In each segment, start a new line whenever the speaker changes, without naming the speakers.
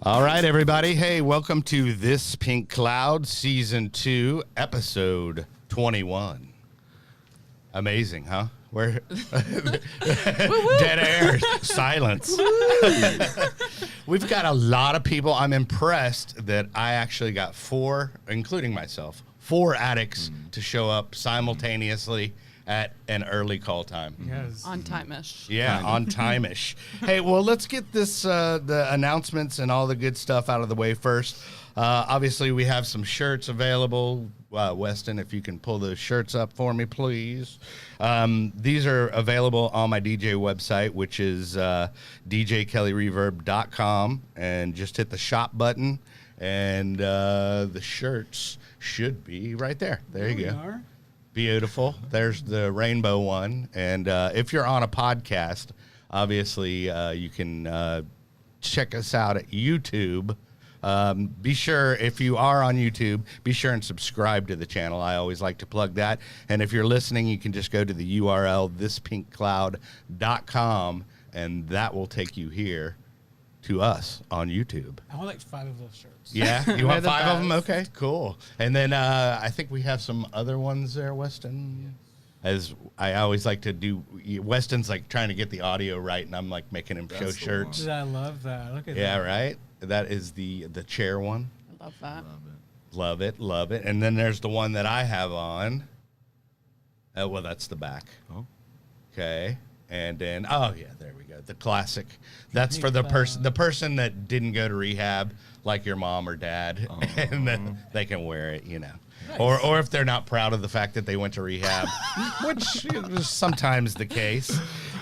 All right, everybody. Hey, welcome to This Pink Cloud, Season 2, Episode 21. Amazing, huh? We're dead air, silence. We've got a lot of people. I'm impressed that I actually got 4, including myself, 4 addicts to show up simultaneously at an early call time.
Yes.
On time-ish.
Yeah, on time-ish. Hey, well, let's get this the announcements and all the good stuff out of the way first. Obviously, we have some shirts available. Weston, if you can pull those shirts up for me, please. These are available on my DJ website, which is djkellyreverb.com, and just hit the shop button, and the shirts should be right there. There you go. Beautiful. There's the rainbow one. And if you're on a podcast, obviously you can check us out at YouTube. Be sure, if you are on YouTube, be sure and subscribe to the channel. I always like to plug that. And if you're listening, you can just go to the URL, thispinkcloud.com, and that will take you here to us on YouTube.
I want like 5 of those shirts.
Yeah, you want 5 of them?
best.
Okay, cool. And then I think we have some other ones there, Weston. As I always like to do, Weston's like trying to get the audio right, and I'm like making him show shirts.
I love that. Look at that.
Yeah, right? That is the chair one.
I love that.
Love it, love it. And then there's the one that I have on. Well, that's the back.
Oh.
Okay. And then, oh yeah, there we go. The classic. That's for the person that didn't go to rehab, like your mom or dad, and then they can wear it, you know. Nice. Or if they're not proud of the fact that they went to rehab, which is sometimes the case.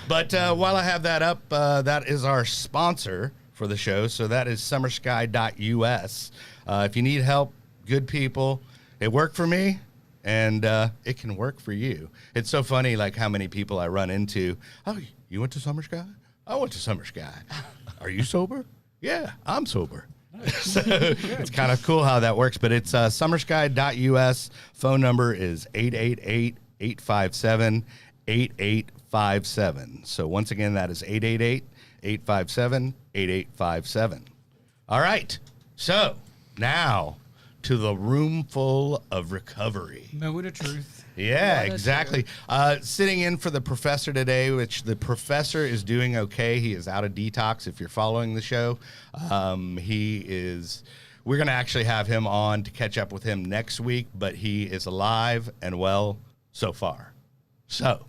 But while I have that up, that is our sponsor for the show. So that is summersky.us. If you need help, good people. It worked for me. And it can work for you. It's so funny, like how many people I run into. Oh, you went to Summer Sky? I went to Summer Sky. Are you sober? Yeah, I'm sober. So it's kind of cool how that works. But it's summersky.us. Phone number is 888-857-8857. So once again, that is 888-857-8857. All right. So now to the room full of recovery.
Moment of truth.
Yeah, exactly. Sitting in for the professor today, which the professor is doing okay. He is out of detox if you're following the show. We're going to actually have him on to catch up with him next week, but he is alive and well so far. So,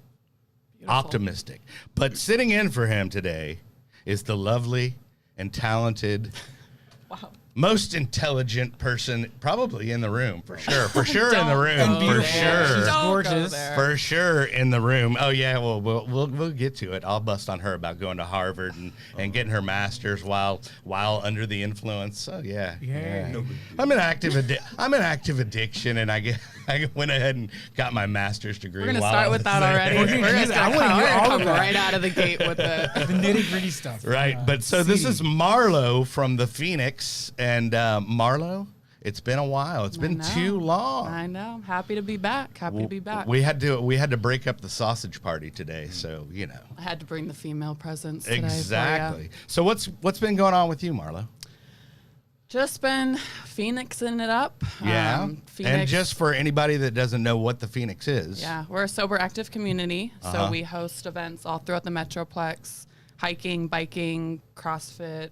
beautiful. Optimistic. But sitting in for him today is the lovely and talented most intelligent person probably in the room, for sure. For sure in the room, for sure.
She's gorgeous.
For sure in the room. Oh yeah, well we'll get to it. I'll bust on her about going to Harvard and getting her master's while under the influence. Oh yeah.
No,
I'm an active addiction, and I went ahead and got my master's degree.
We're gonna start with that already. We're gonna come right out of the gate with the
nitty-gritty stuff.
Right, but so this is Marlo from the Phoenix. And Marlo, it's been a while. It's been too long.
I know. Happy to be back. Happy to be back.
We had to break up the sausage party today, so you know.
I had to bring the female presence today.
Exactly. So what's been going on with you, Marlo?
Just been Phoenixing it up.
Yeah.
Phoenix,
and just for anybody that doesn't know what the Phoenix is.
Yeah, we're a sober active community, so we host events all throughout the Metroplex: hiking, biking, CrossFit,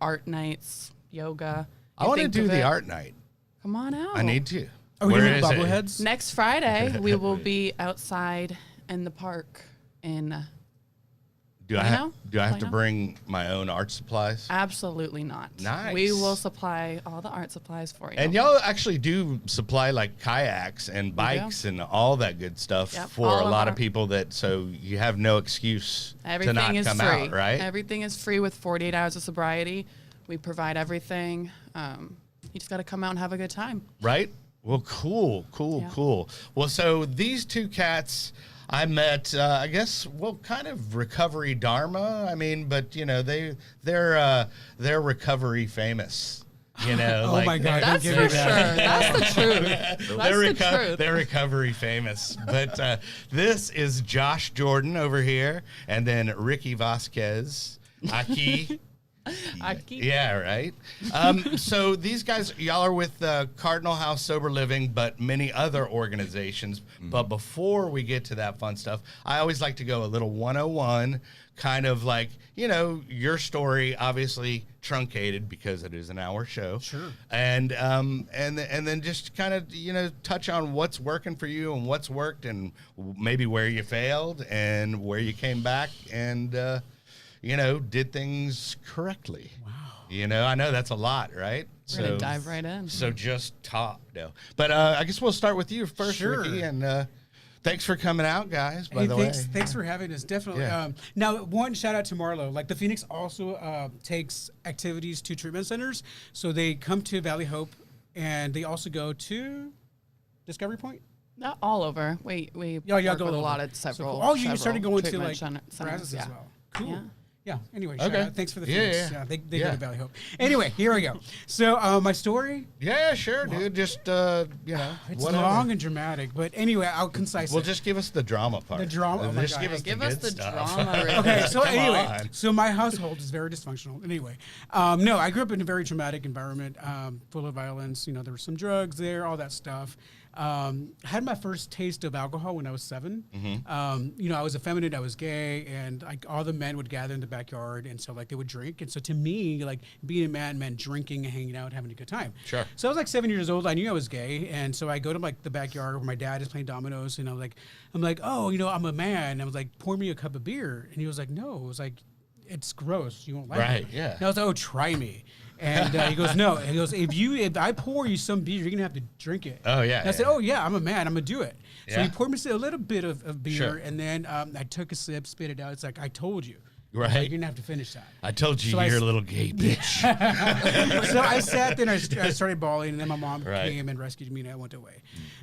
art nights, yoga.
I want to do the art night.
Come on out.
I need to.
Are we
Where
doing
is it?
bobbleheads?
Next Friday, we will be outside in the park in.
Do I have to bring my own art supplies?
Absolutely not.
Nice.
We will supply all the art supplies for you.
And y'all actually do supply like kayaks and bikes and all that good stuff for a lot of people so you have no excuse to not come
free.
out, right?
Everything is free with 48 hours of sobriety. We provide everything. You just got to come out and have a good time.
Right? Well, cool. Well, so these two cats, I met, I guess, well, kind of recovery Dharma. I mean, but you know, they're recovery famous. You know,
Oh
like,
my God!
That's
don't
for
give
sure.
me that.
That's the truth. That's the truth.
They're recovery famous. But this is Josh Jordan over here, and then Ricky Vasquez, Aki. Yeah, right. So these guys, y'all are with Cardinal House Sober Living, but many other organizations. But before we get to that fun stuff, I always like to go a little 101, kind of like, you know, your story, obviously truncated because it is an hour show.
Sure.
And then just kind of, you know, touch on what's working for you and what's worked and maybe where you failed and where you came back and you know, did things correctly. Wow. You know, I know that's a lot, right?
We're going to dive right in.
So just talk, no. But I guess we'll start with you first,
Sure.
Ricky, and thanks for coming out, guys, by the way.
Thanks for having us. Definitely.
Yeah.
Now, one shout out to Marlo. Like the Phoenix also takes activities to treatment centers. So they come to Valley Hope and they also go to Discovery Point.
Not all over. We
Y'all
work
go
with a
all
lot
over.
of several.
So, oh, you
several
started going to
treatment
like
centers,
Brazos
yeah.
as well. Cool.
Yeah.
Yeah. Anyway,
Okay.
shout out. Thanks for the
Yeah,
Phoenix.
yeah.
Yeah, they go
Yeah.
to Valley Hope. Anyway, here we go. So my story.
Yeah, sure, dude. Just, you know,
It's
whatever.
long and dramatic, but anyway, I'll concise
Well,
it.
just give us the drama part.
The drama? Oh my
Just
God.
give us
Give
the
us
good
the
stuff.
drama. Ricky.
Okay, so
Come
anyway,
on.
so my household is very dysfunctional. Anyway, no, I grew up in a very traumatic environment, full of violence. You know, there was some drugs there, all that stuff. Had my first taste of alcohol when I was 7. You know, I was effeminate, I was gay, and like all the men would gather in the backyard, and so like they would drink. And so to me, like being a man meant drinking and hanging out, having a good time.
Sure.
So I was like 7 years old. I knew I was gay, and so I go to like the backyard where my dad is playing dominoes, and I'm like, oh, you know, I'm a man. And I was like, pour me a cup of beer, and he was like, no. It was like, it's gross. You won't like it.
Right, yeah.
And I was like, oh, try me. And he goes, no. He goes, if I pour you some beer, you're gonna have to drink it.
Oh, yeah,
And I said,
yeah.
oh yeah, I'm a man. I'm gonna do it. So
Yeah.
he poured me a little bit of beer,
Sure.
and then I took a sip, spit it out. It's like I told you.
Right.
Like, you're gonna have to finish that.
I told you
So I
you're a
s-
little gay bitch.
So I sat there and I started bawling, and then my mom
Right.
came and rescued me, and I went away.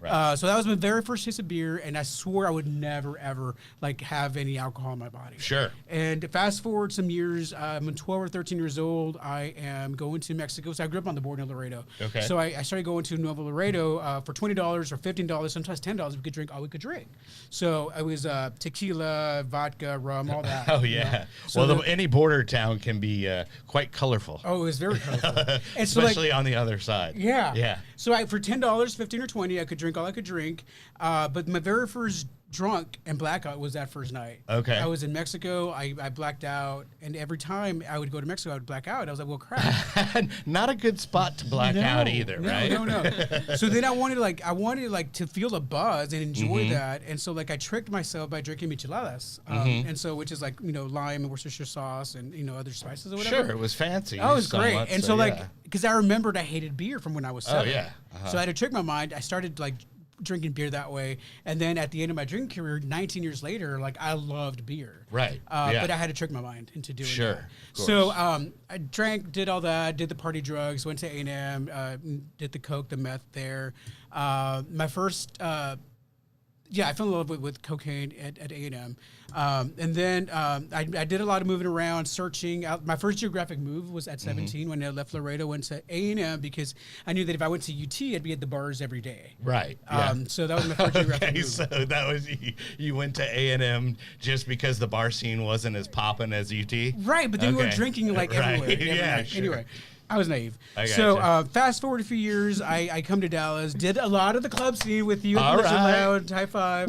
Right.
So that was my very first taste of beer, and I swore I would never ever like have any alcohol in my body.
Sure.
And fast forward some years, I'm 12 or 13 years old. I am going to Mexico. So I grew up on the border in Laredo.
Okay.
So I started going to Nuevo Laredo for $20 or $15, sometimes $10. We could drink all we could drink. So it was tequila, vodka, rum, all that.
Oh,
you know.
yeah.
So
Well, any border town can be quite colorful.
oh, it was very colorful. And so, like,
Especially on the other side.
yeah.
Yeah.
So for $10, 15 or 20, I could drink all I could drink. But my very first drunk and blackout was that first night.
Okay.
I was in Mexico. I blacked out, and every time I would go to Mexico, I would black out. I was like, well, crap.
Not a good spot to black out either,
no,
right?
No. So then I wanted to feel the buzz and enjoy
Mm-hmm.
that, and so like I tricked myself by drinking micheladas,
Mm-hmm.
and so which is like, you know, lime and Worcestershire sauce and, you know, other spices or whatever.
Sure, it was fancy.
Oh, it was great.
somewhat,
And so like,
yeah.
because I remembered I hated beer from when I was 7.
yeah. Uh-huh.
So I had to trick my mind. I started like drinking beer that way. And then at the end of my drinking career, 19 years later, like I loved beer.
Right. Yeah.
But I had to trick my mind into doing
Sure,
that.
of
So
course.
I drank, did all that, did the party drugs, went to A&M, did the coke, the meth there. My first... I fell in love with cocaine at A&M. And then I did a lot of moving around, searching out. My first geographic move was at 17 when I left Laredo, went to A&M because I knew that if I went to UT, I'd be at the bars every day.
Right. Yeah.
So that was my first geographic
Okay,
move.
so that was you went to A&M just because the bar scene wasn't as popping as UT?
Right, but then we were
Okay.
drinking like
Right.
everywhere. every
Yeah,
night.
sure.
Anyway, I was naive.
I
So
gotcha.
fast forward a few years, I come to Dallas, did a lot of the club scene with you,
All
Lizard
right.
Lounge, High Five.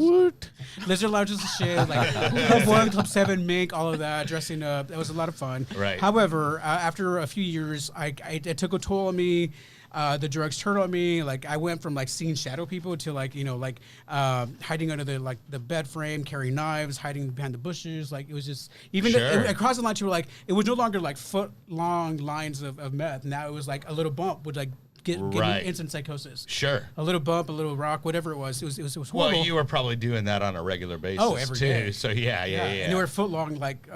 Lizard Lounge was the shit, like Club 1, Club 7, Mink, all of that, dressing up. That was a lot of fun.
Right.
However, after a few years, it took a toll on me. The drugs turned on me. Like I went from like seeing shadow people to like, you know, like hiding under the bed frame, carrying knives, hiding behind the bushes. Like it was just even
Sure.
across the line. You were like, it was no longer like foot long lines of meth. Now it was like a little bump would like getting
Right.
instant psychosis.
Sure.
A little bump, a little rock, whatever it was. It was horrible.
Well, you were probably doing that on a regular basis
every
too.
day.
So yeah.
And they were foot long, like,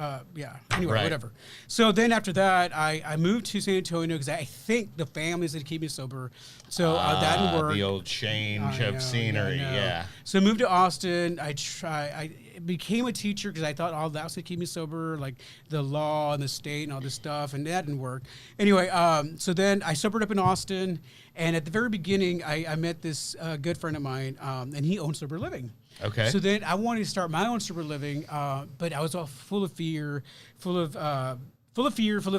Anyway,
Right.
whatever. So then after that, I moved to San Antonio because I think the families that keep me sober. So that didn't work.
The old change
I
of
know,
scenery.
I know.
Yeah.
So I moved to Austin. I became a teacher because I thought all that was to keep me sober, like the law and the state and all this stuff, and that didn't work. Anyway, so then I sobered up in Austin, and at the very beginning, I met this good friend of mine, and he owned Sober Living.
Okay.
So then I wanted to start my own sober living, but I was all full of fear, full of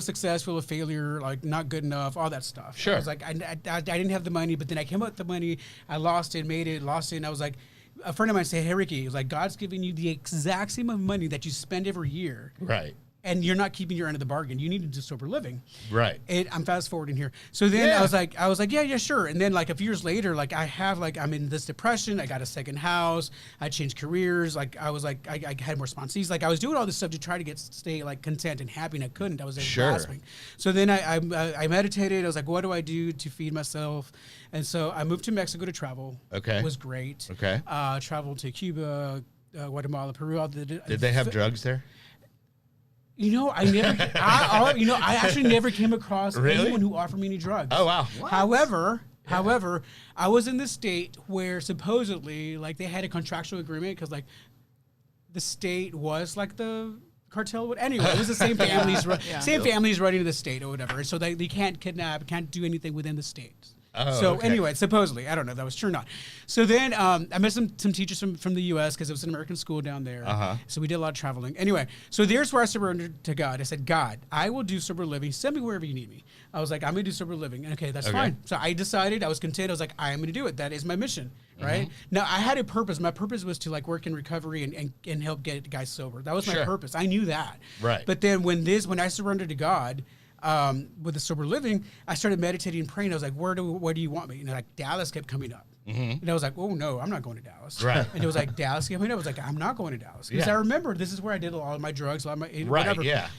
success, full of failure, like not good enough, all that stuff.
Sure.
I was like, I didn't have the money, but then I came up with the money, I lost it, made it, lost it, and I was like, a friend of mine said, hey, Ricky, he was like, God's giving you the exact same amount of money that you spend every year.
Right.
And you're not keeping your end of the bargain. You need to do sober living.
Right.
And I'm fast forwarding here. So then
Yeah.
I was like, yeah, sure. And then like a few years later, like I'm in this depression. I got a second house. I changed careers. Like I was like, I had more sponsees. Like I was doing all this stuff to try to stay like content and happy, and I couldn't. I was grasping. So then I meditated. I was like, what do I do to feed myself? And so I moved to Mexico to travel.
Okay.
It was great.
Okay.
Traveled to Cuba, Guatemala, Peru.
Did they have drugs there?
You know, I actually never came across
Really?
anyone who offered me any drugs.
Oh, wow.
However, I was in this state where supposedly, like, they had a contractual agreement because, like, the state was like the cartel. Anyway, it was the same families, families running the state or whatever. And so they can't kidnap, can't do anything within the state.
Oh,
so
okay.
anyway, supposedly, I don't know if that was true or not. So then I met some teachers from the U.S. because it was an American school down there.
Uh-huh.
So we did a lot of traveling. Anyway, so there's where I surrendered to God. I said, God, I will do sober living. Send me wherever you need me. I was like, I'm going to do sober living. Okay, that's fine. So I decided, I was content. I was like, I am going to do it. That is my mission, right? Now, I had a purpose. My purpose was to like work in recovery and help get guys sober. That was my purpose. I knew that.
Right.
But then when I surrendered to God, with the sober living, I started meditating and praying. I was like, where do you want me? And like Dallas kept coming up. And I was like, oh no, I'm not going to Dallas.
Right.
And it was like Dallas kept coming up. I was like, I'm not going to Dallas. Because I remember this is where I did all of my drugs, a lot of my whatever.
Right, yeah.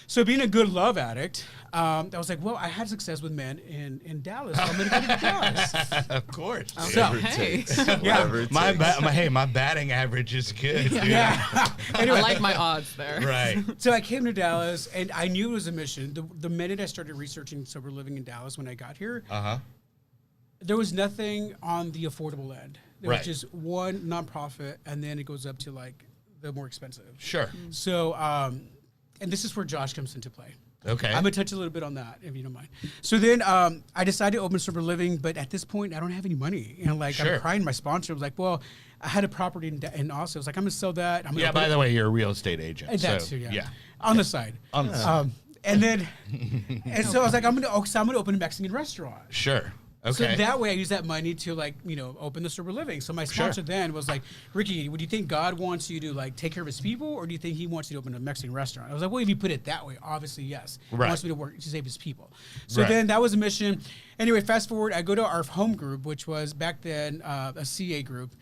So being a good love addict, I was like, well, I had success with men in Dallas. So I'm going to go to Dallas.
Of course.
So,
Hey.
My batting average is good. Dude.
yeah.
I like my odds there.
Right.
So I came to Dallas, and I knew it was a mission. The minute I started researching sober living in Dallas when I got here, there was nothing on the affordable end. There was just one nonprofit, and then it goes up to like the more expensive.
Sure.
So, and this is where Josh comes into play.
Okay.
I'm gonna touch a little bit on that, if you don't mind. So then I decided to open sober living, but at this point I don't have any money. And like I'm crying to my sponsor. I was like, well, I had a property in Austin. I was like, I'm gonna sell that.
By the way, you're a real estate agent.
That
so,
too,
yeah.
On the side.
On the side.
And then, and so I was like, I'm gonna open a Mexican restaurant.
Sure. Okay.
So that way I use that money to like, open the sober living. So my sponsor then was like, Ricky, do you think God wants you to like take care of his people, or do you think he wants you to open a Mexican restaurant? I was like, well, if you put it that way, obviously, yes.
Right.
He wants me to work to save his people. So then that was a mission. Anyway, fast forward, I go to our home group, which was back then a CA group.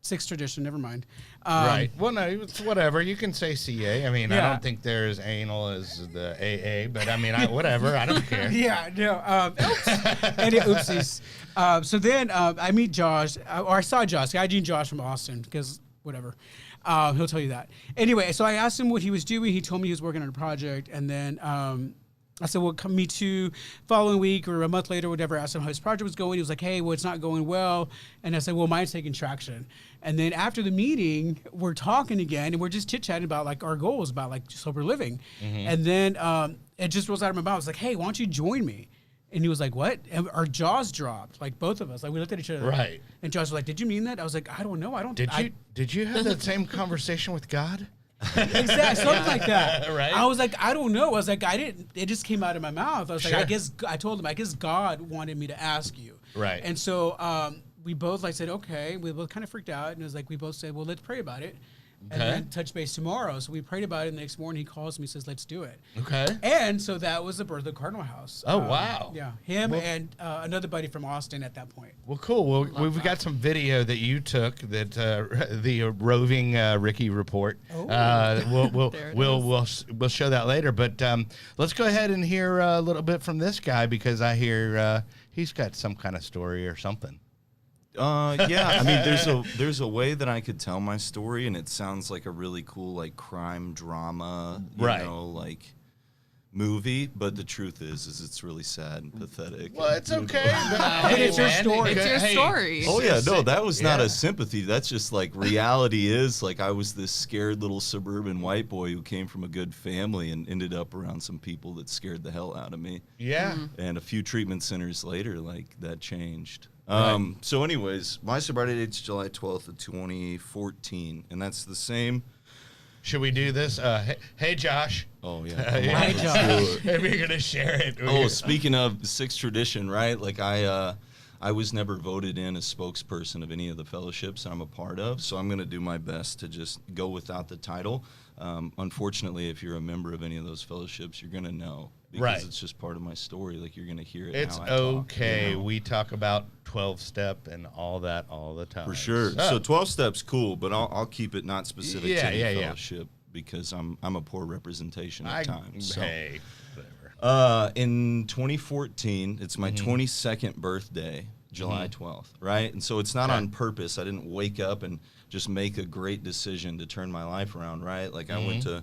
Sixth tradition, never mind.
Right. Well, no, it's whatever. You can say CA. I mean, I don't think they're as anal as the AA, but I mean, whatever. I don't care.
Yeah, no. Oops. Oopsies. So then I meet Josh, or I saw Josh, IG Josh from Austin, because whatever. He'll tell you that. Anyway, so I asked him what he was doing. He told me he was working on a project, and then I said, well, come meet you following week or a month later, whatever. I asked him how his project was going. He was like, hey, well, it's not going well. And I said, well, mine's taking traction. And then after the meeting, we're talking again, and we're just chit-chatting about, like, our goals about, like, sober living. And then it just rolls out of my mouth. I was like, hey, why don't you join me? And he was like, what? And our jaws dropped, like, both of us. Like, we looked at each other.
Right.
And Josh was like, did you mean that? I was like, I don't know.
Did you have that same conversation with God?
Exactly, something like that.
Right.
I was like, I don't know. I was like, I didn't. It just came out of my mouth. I was like, I told him, I guess God wanted me to ask you.
Right.
And so we both like said, okay. We both kind of freaked out, and it was like we both said, well, let's pray about it. and then touch base tomorrow. So we prayed about it. And the next morning he calls me, says, let's do it.
Okay.
And so that was the birth of Cardinal House.
Oh, wow.
Yeah. Him and another buddy from Austin at that point.
Well, cool. Well, we've got some video that you took that the roving Ricky report. We'll show that later. But let's go ahead and hear a little bit from this guy, because I hear he's got some kind of story or something.
Yeah, I mean, there's a way that I could tell my story, and it sounds like a really cool, like, crime drama, you know, like, movie. But the truth is it's really sad and pathetic.
Well, it's okay.
But it's your story.
It's your story.
Oh yeah, no, that was not a sympathy. That's just like reality is. Like, I was this scared little suburban white boy who came from a good family and ended up around some people that scared the hell out of me.
Yeah.
And a few treatment centers later, like, that changed.
Right.
So anyways, my sobriety date's July 12th of 2014, and that's the same.
Should we do this? Hey, Josh.
Oh, yeah.
Hey, Josh.
Maybe you're going to share it.
Oh, speaking of sixth tradition, right? Like, I was never voted in as spokesperson of any of the fellowships I'm a part of, so I'm going to do my best to just go without the title. Unfortunately, if you're a member of any of those fellowships, you're going to know, because it's just part of my story. Like, you're going to hear it.
It's
how I talk,
okay.
you know?
We talk about 12-step and all that all the time.
For sure. So 12 steps, cool, but I'll keep it not specific to any fellowship, because I'm a poor representation at times. So.
Hey, whatever.
In 2014, it's my 22nd birthday, July 12th, right? And so it's not on purpose. I didn't wake up and just make a great decision to turn my life around, right? Like, I went to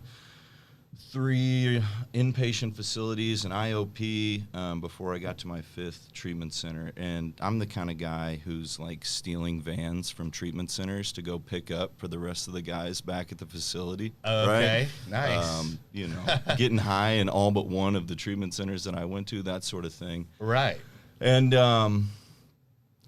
3 inpatient facilities and IOP before I got to my 5th treatment center. And I'm the kind of guy who's, like, stealing vans from treatment centers to go pick up for the rest of the guys back at the facility.
Okay,
right?
nice.
You know, getting high in all but one of the treatment centers that I went to, that sort of thing.
Right.
And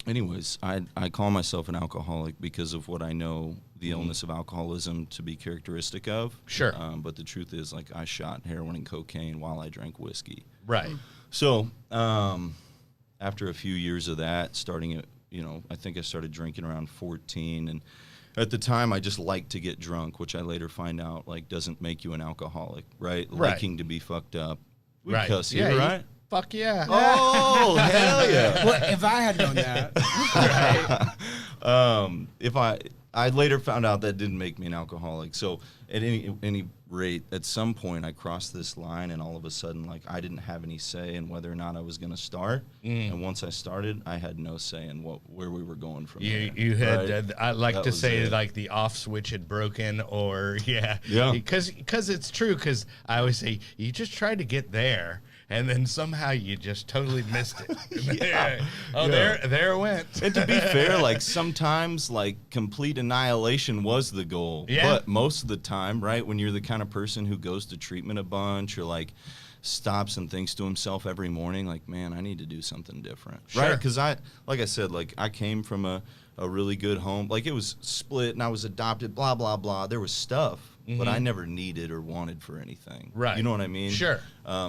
anyways, I call myself an alcoholic because of what I know the illness of alcoholism to be characteristic of.
Sure.
But the truth is, like, I shot heroin and cocaine while I drank whiskey.
Right.
So after a few years of that, starting at, you know, I think I started drinking around 14. And at the time, I just liked to get drunk, which I later find out, like, doesn't make you an alcoholic, right? Liking to be fucked up. We cuss here, right?
Fuck yeah.
Oh, hell yeah.
Well, if I had known that.
I later found out that didn't make me an alcoholic. So at any rate, at some point I crossed this line, and all of a sudden, like, I didn't have any say in whether or not I was going to start. And once I started, I had no say in where we were going from there.
You had,
right?
I like
That
to
was
say,
it.
like, the off switch had broken, or
Yeah.
because it's true. Because I always say, you just tried to get there, and then somehow you just totally missed it. There it went.
And to be fair, like, sometimes, like, complete annihilation was the goal.
Yeah.
But most of the time, right, when you're the kind of person who goes to treatment a bunch, or, like, stops and thinks to himself every morning, like, man, I need to do something different.
Sure.
Right? Because like I said, like, I came from a really good home. Like, it was split and I was adopted, blah, blah, blah. There was stuff, but I never needed or wanted for anything.
Right.
You know what I mean?
Sure.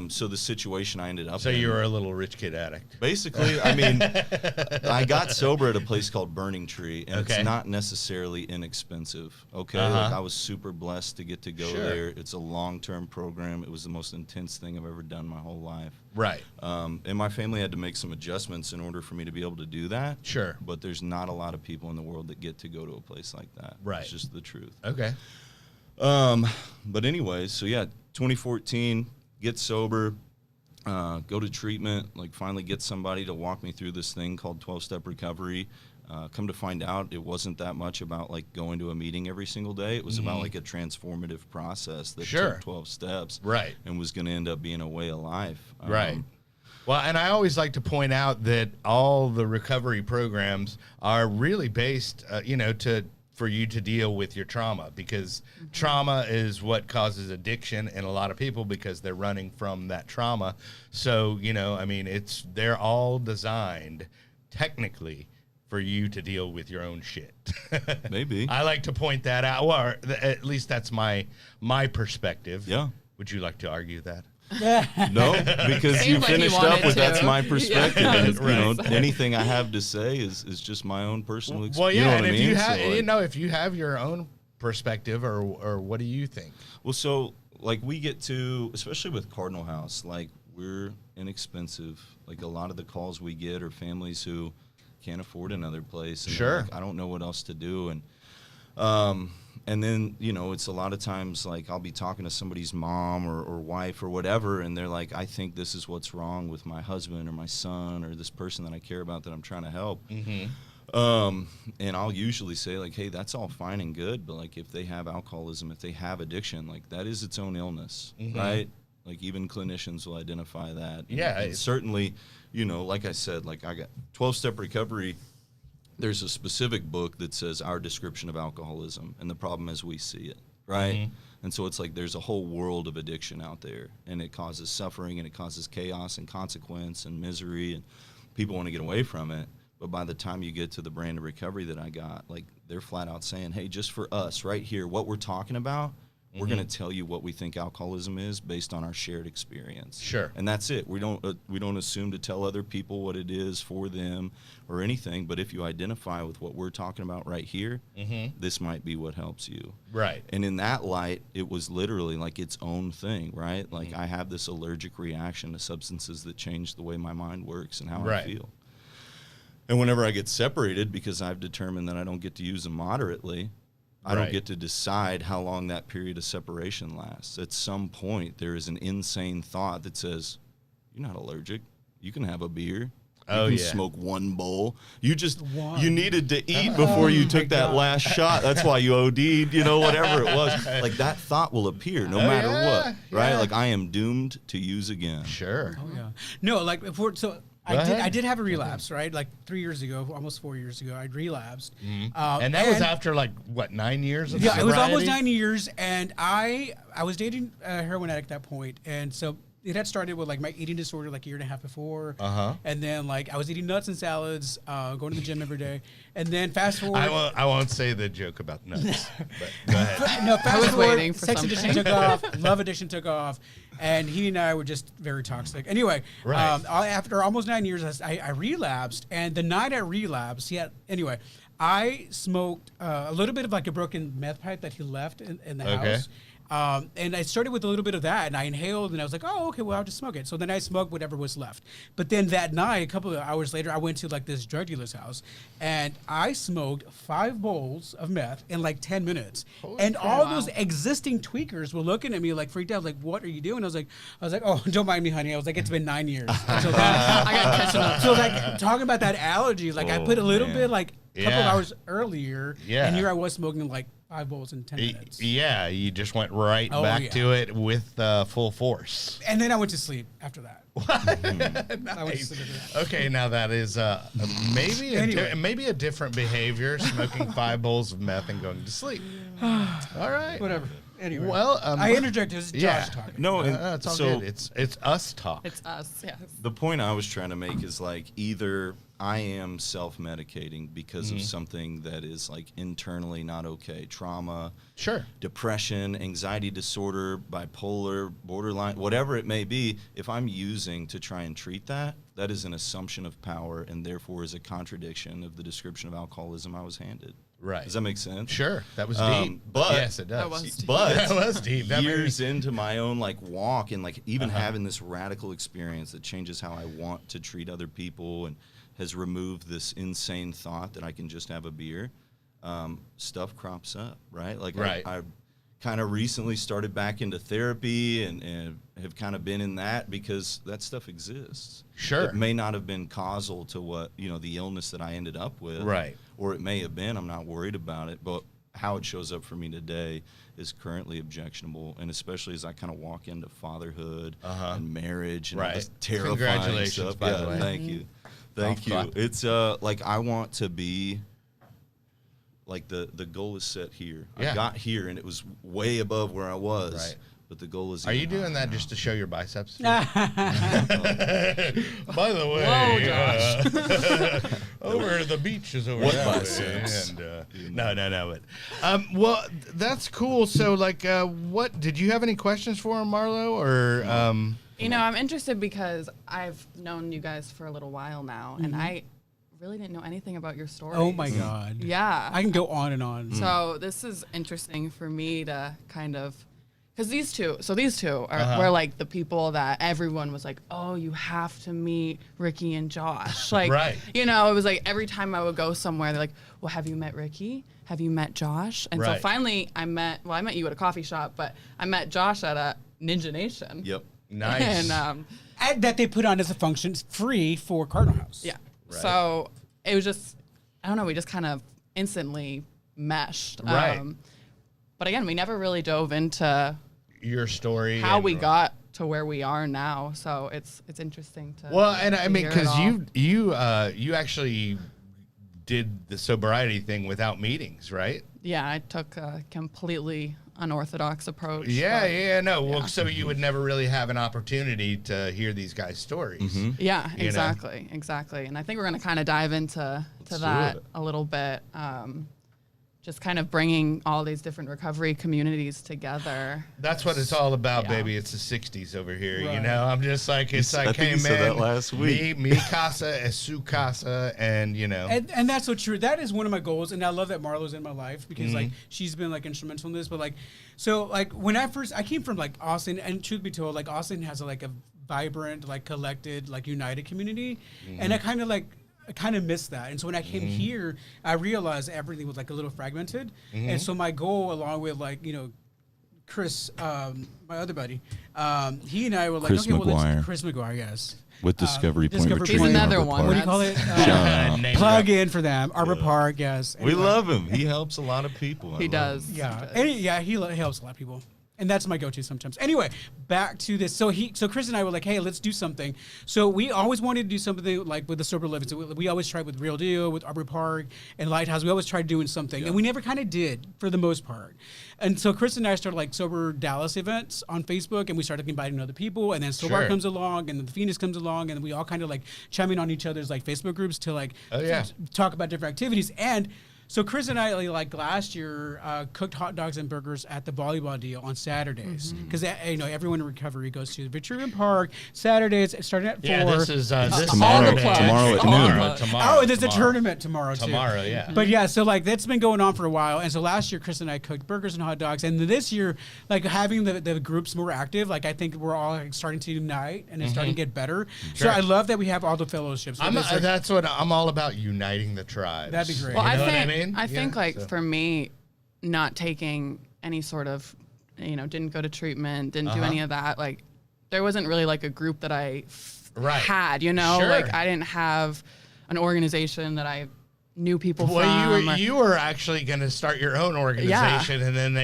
So the situation I ended up
So
in.
you were a little rich kid addict.
Basically, I mean, I got sober at a place called Burning Tree, and
Okay.
it's not necessarily inexpensive. Okay, like, I was super blessed to get to go there. It's a long-term program. It was the most intense thing I've ever done my whole life.
Right.
And my family had to make some adjustments in order for me to be able to do that.
Sure.
But there's not a lot of people in the world that get to go to a place like that.
Right.
It's just the truth.
Okay.
But anyways, so yeah, 2014, get sober, go to treatment, like, finally get somebody to walk me through this thing called 12-step recovery. Come to find out, it wasn't that much about, like, going to a meeting every single day. It was about, like, a transformative process that took 12 steps.
Right.
And was going to end up being a way of life.
Right. Well, and I always like to point out that all the recovery programs are really based, for you to deal with your trauma, because trauma is what causes addiction in a lot of people, because they're running from that trauma. So, they're all designed technically for you to deal with your own shit.
Maybe.
I like to point that out, or at least that's my perspective.
Yeah.
Would you like to argue that?
No, because you
Seems like he
finished
wanted
up with
to.
that's my perspective.
Yeah.
And,
Right.
anything I have to say is just my own personal experience.
Well, yeah,
you know
and
what I
if
mean?
you have,
So, like,
if you have your own perspective, or what do you think?
Well, so like we get to, especially with Cardinal House, like we're inexpensive. Like a lot of the calls we get are families who can't afford another place. And
Sure.
like, I don't know what else to do. And then, you know, it's a lot of times like I'll be talking to somebody's mom or wife or whatever, and they're like, I think this is what's wrong with my husband or my son or this person that I care about that I'm trying to help. And I'll usually say like, hey, that's all fine and good, but like if they have alcoholism, if they have addiction, like that is its own illness, right? Like even clinicians will identify that.
Yeah.
And certainly, you know, like I said, like I got 12-step recovery. There's a specific book that says our description of alcoholism and the problem as we see it, right? And so it's like there's a whole world of addiction out there, and it causes suffering and it causes chaos and consequence and misery, and people want to get away from it. But by the time you get to the brand of recovery that I got, like they're flat out saying, hey, just for us right here, what we're talking about, we're going to tell you what we think alcoholism is based on our shared experience.
Sure.
And that's it. We don't assume to tell other people what it is for them or anything. But if you identify with what we're talking about right here, this might be what helps you.
Right.
And in that light, it was literally like its own thing, right? Like I have this allergic reaction to substances that change the way my mind works and how I feel. And whenever I get separated, because I've determined that I don't get to use them moderately, I don't get to decide how long that period of separation lasts. At some point, there is an insane thought that says, you're not allergic. You can have a beer. You can smoke one bowl. You needed to eat before you took that last shot. That's why you OD'd, you know, whatever it was. Like that thought will appear no matter what, right? Like I am doomed to use again.
Sure.
Oh yeah. No, like I did have a relapse, right? Like 3 years ago, almost 4 years ago, I relapsed.
And that was after like what, 9 years of sobriety?
It was almost 9 years, and I was dating a heroin addict at that point, and so it had started with like my eating disorder like a year and a half before, and then like I was eating nuts and salads, going to the gym every day, and then fast forward.
I won't say the joke about nuts, but go ahead.
No, fast
I was
forward,
waiting for
sex
something.
addiction took off, love addiction took off, and he and I were just very toxic. Anyway, after almost 9 years, I relapsed, and the night I relapsed, anyway, I smoked a little bit of like a broken meth pipe that he left in the house. And I started with a little bit of that, and I inhaled, and I was like, oh, okay, well, I'll just smoke it. So then I smoked whatever was left. But then that night, a couple of hours later, I went to like this drug dealer's house, and I smoked 5 bowls of meth in like 10 minutes. And all those existing tweakers were looking at me like freaked out, like, what are you doing? I was like, oh, don't mind me, honey. I was like, it's been 9 years. So
I got catching up.
so like talking about that allergy, like I put a little bit like a couple of hours earlier, and here I was smoking like 5 bowls in 10 minutes.
Yeah, you just went right back to it with full force.
And then I went to sleep after that.
Nice. Okay, now that is maybe a different behavior, smoking 5 bowls of meth and going to sleep. All right.
Whatever. Anyway.
Well,
I interjected. It was Josh talking.
No,
it's all good. It's us talk.
It's us, yes.
The point I was trying to make is like either I am self-medicating because of something that is like internally not okay, trauma, depression, anxiety disorder, bipolar, borderline, whatever it may be. If I'm using to try and treat that, that is an assumption of power and therefore is a contradiction of the description of alcoholism I was handed.
Right.
Does that make sense?
Sure. That was deep.
But
yes, it does.
That was deep.
But
that was deep.
years into my own like walk and like even having this radical experience that changes how I want to treat other people and has removed this insane thought that I can just have a beer, stuff crops up, right? Like I kind of recently started back into therapy and have kind of been in that because that stuff exists.
Sure.
It may not have been causal to what, you know, the illness that I ended up with.
Right.
Or it may have been, I'm not worried about it, but how it shows up for me today is currently objectionable, and especially as I kind of walk into fatherhood and marriage and all this terrifying
Congratulations,
stuff.
by the way.
Thank you. Thank you. It's like I want to be like the goal is set here. I got here and it was way above where I was.
Right.
But the goal is.
Are you doing that just to show your biceps? By the way, over the beach is over there.
Biceps?
And, no. But, well, that's cool. So, like, what did you have any questions for him, Marlo, or?
You know, I'm interested because I've known you guys for a little while now, and I really didn't know anything about your story.
Oh my God.
Yeah.
I can go on and on.
So this is interesting for me to kind of, because these two are were like the people that everyone was like, oh, you have to meet Ricky and Josh. Like,
Right.
you know, it was like every time I would go somewhere, they're like, well, have you met Ricky? Have you met Josh? And so
Right.
finally I met you at a coffee shop, but I met Josh at a Ninja Nation.
Yep.
Nice.
And
And that they put on as a function free for Cardinal House.
yeah.
Right.
So it was just, I don't know, we just kind of instantly meshed.
Right.
But again, we never really dove into
Your story.
how
and-
we got to where we are now. So it's interesting to
Well, and I
to
mean,
hear it
because
all.
you actually did the sobriety thing without meetings, right?
Yeah, I took a completely unorthodox approach.
Yeah,
but-
yeah, no. Well, so you would never really have an opportunity to hear these guys' stories.
Yeah,
You know?
exactly. And I think we're going to kind of dive into
do
that
it.
a little bit. Just kind of bringing all these different recovery communities together.
That's what it's all about,
Yeah.
baby. It's the '60s over here, you
Right.
know. I'm just like, it's
I
like,
think
hey,
you said
man,
that last week.
Me casa es su casa, and you know,
And that's so true. That is one of my goals, and I love that Marlo's in my life because like she's been like instrumental in this. But like, so like when I came from like Austin, and truth be told, like Austin has like a vibrant, like collected, like united community, and I kind of missed that. And so when I came here, I realized everything was like a little fragmented. And so my goal, along with like, you know, Chris, my other buddy, he and I were like,
Chris
okay, well,
McGuire.
let's Chris McGuire, yes.
With Discovery Point
Discovery
Retreat.
Point.
He's another
Arbor
one.
What do
Park.
you call it?
Name
Plug
drop.
in for them. Arbor Park, yes.
We
Anyway.
love him. He helps a lot of people. I
He
love
does.
him.
Yeah, he helps a lot of people, and that's my go-to sometimes. Anyway, back to this. So Chris and I were like, hey, let's do something. So we always wanted to do something like with the sober living. So we always tried with Real Deal, with Arbor Park, and Lighthouse. We always tried doing something, and we never kind of did for the most part. And so Chris and I started like Sober Dallas events on Facebook, and we started inviting other people. And then Sober
Sure.
comes along, and the Phoenix comes along, and we all kind of like chime in on each other's like Facebook groups to like
Oh, yeah.
talk about different activities. And so Chris and I, like last year, cooked hot dogs and burgers at the volleyball deal on Saturdays because you know everyone in recovery goes to Vitruvian Park Saturdays starting at 4.
yeah, this is this
Tomorrow-
Saturday.
tomorrow at noon.
Tomorrow,
Oh, there's a
tomorrow.
tournament tomorrow too.
Tomorrow, yeah.
But yeah, so like that's been going on for a while, and so last year Chris and I cooked burgers and hot dogs, and this year, like having the groups more active, like I think we're all like, starting to unite and it's starting to get better. So
Sure.
I love that we have all the fellowships. because, like,
That's what I'm all about, uniting the tribes.
That'd be great.
Well,
You
I
know
think
what I mean?
I think
Yeah,
like
so-
for me, not taking any sort of, you know, didn't go to treatment, didn't do any of that. Like, there wasn't really like a group that I
Right.
had. You know,
Sure.
like I didn't have an organization that I knew people
Well,
from. or-
you were actually going to start your own organization, and then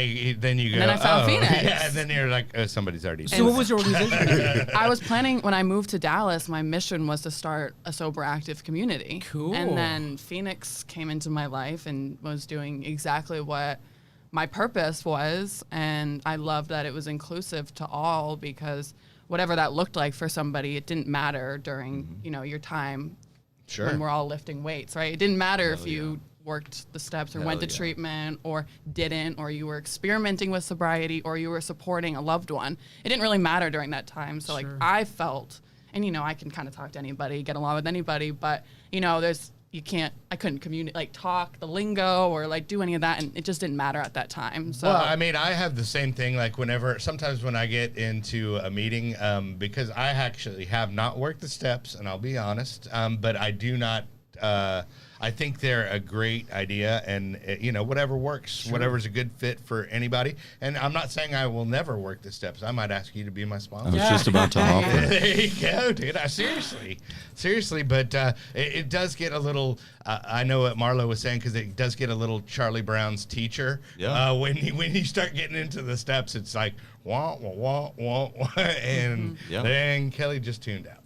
you go.
then I found
oh,
Phoenix.
Yeah, and then you're like, oh, somebody's already.
so
done
what was your organization?
I was planning when I moved to Dallas, my mission was to start a sober active community.
Cool.
And then Phoenix came into my life and was doing exactly what my purpose was. And I loved that it was inclusive to all because whatever that looked like for somebody, it didn't matter during, you know, your time
Sure.
when we're all lifting weights, right? It didn't matter if you worked the steps or went to
yeah.
treatment or didn't, or you were experimenting with sobriety or you were supporting a loved one. It didn't really matter during that time. So like
Sure.
I felt, and you know, I can kind of talk to anybody, get along with anybody, but you know, I couldn't communicate, like talk the lingo or like do any of that. And it just didn't matter at that time. So
Well, I mean, I have the same thing. Like sometimes when I get into a meeting, because I actually have not worked the steps, and I'll be honest, but I do not. I think they're a great idea, and you know, whatever works, whatever's a good fit for anybody. And I'm not saying I will never work the steps. I might ask you to be my
I
sponsor.
was just about to offer.
There you go, dude. Seriously, but it does get a little. I know what Marlo was saying because it does get a little Charlie Brown's teacher.
Yeah.
When you start getting into the steps, it's like wah wah wah wah, wah and
Yeah.
then Kelly just tuned out.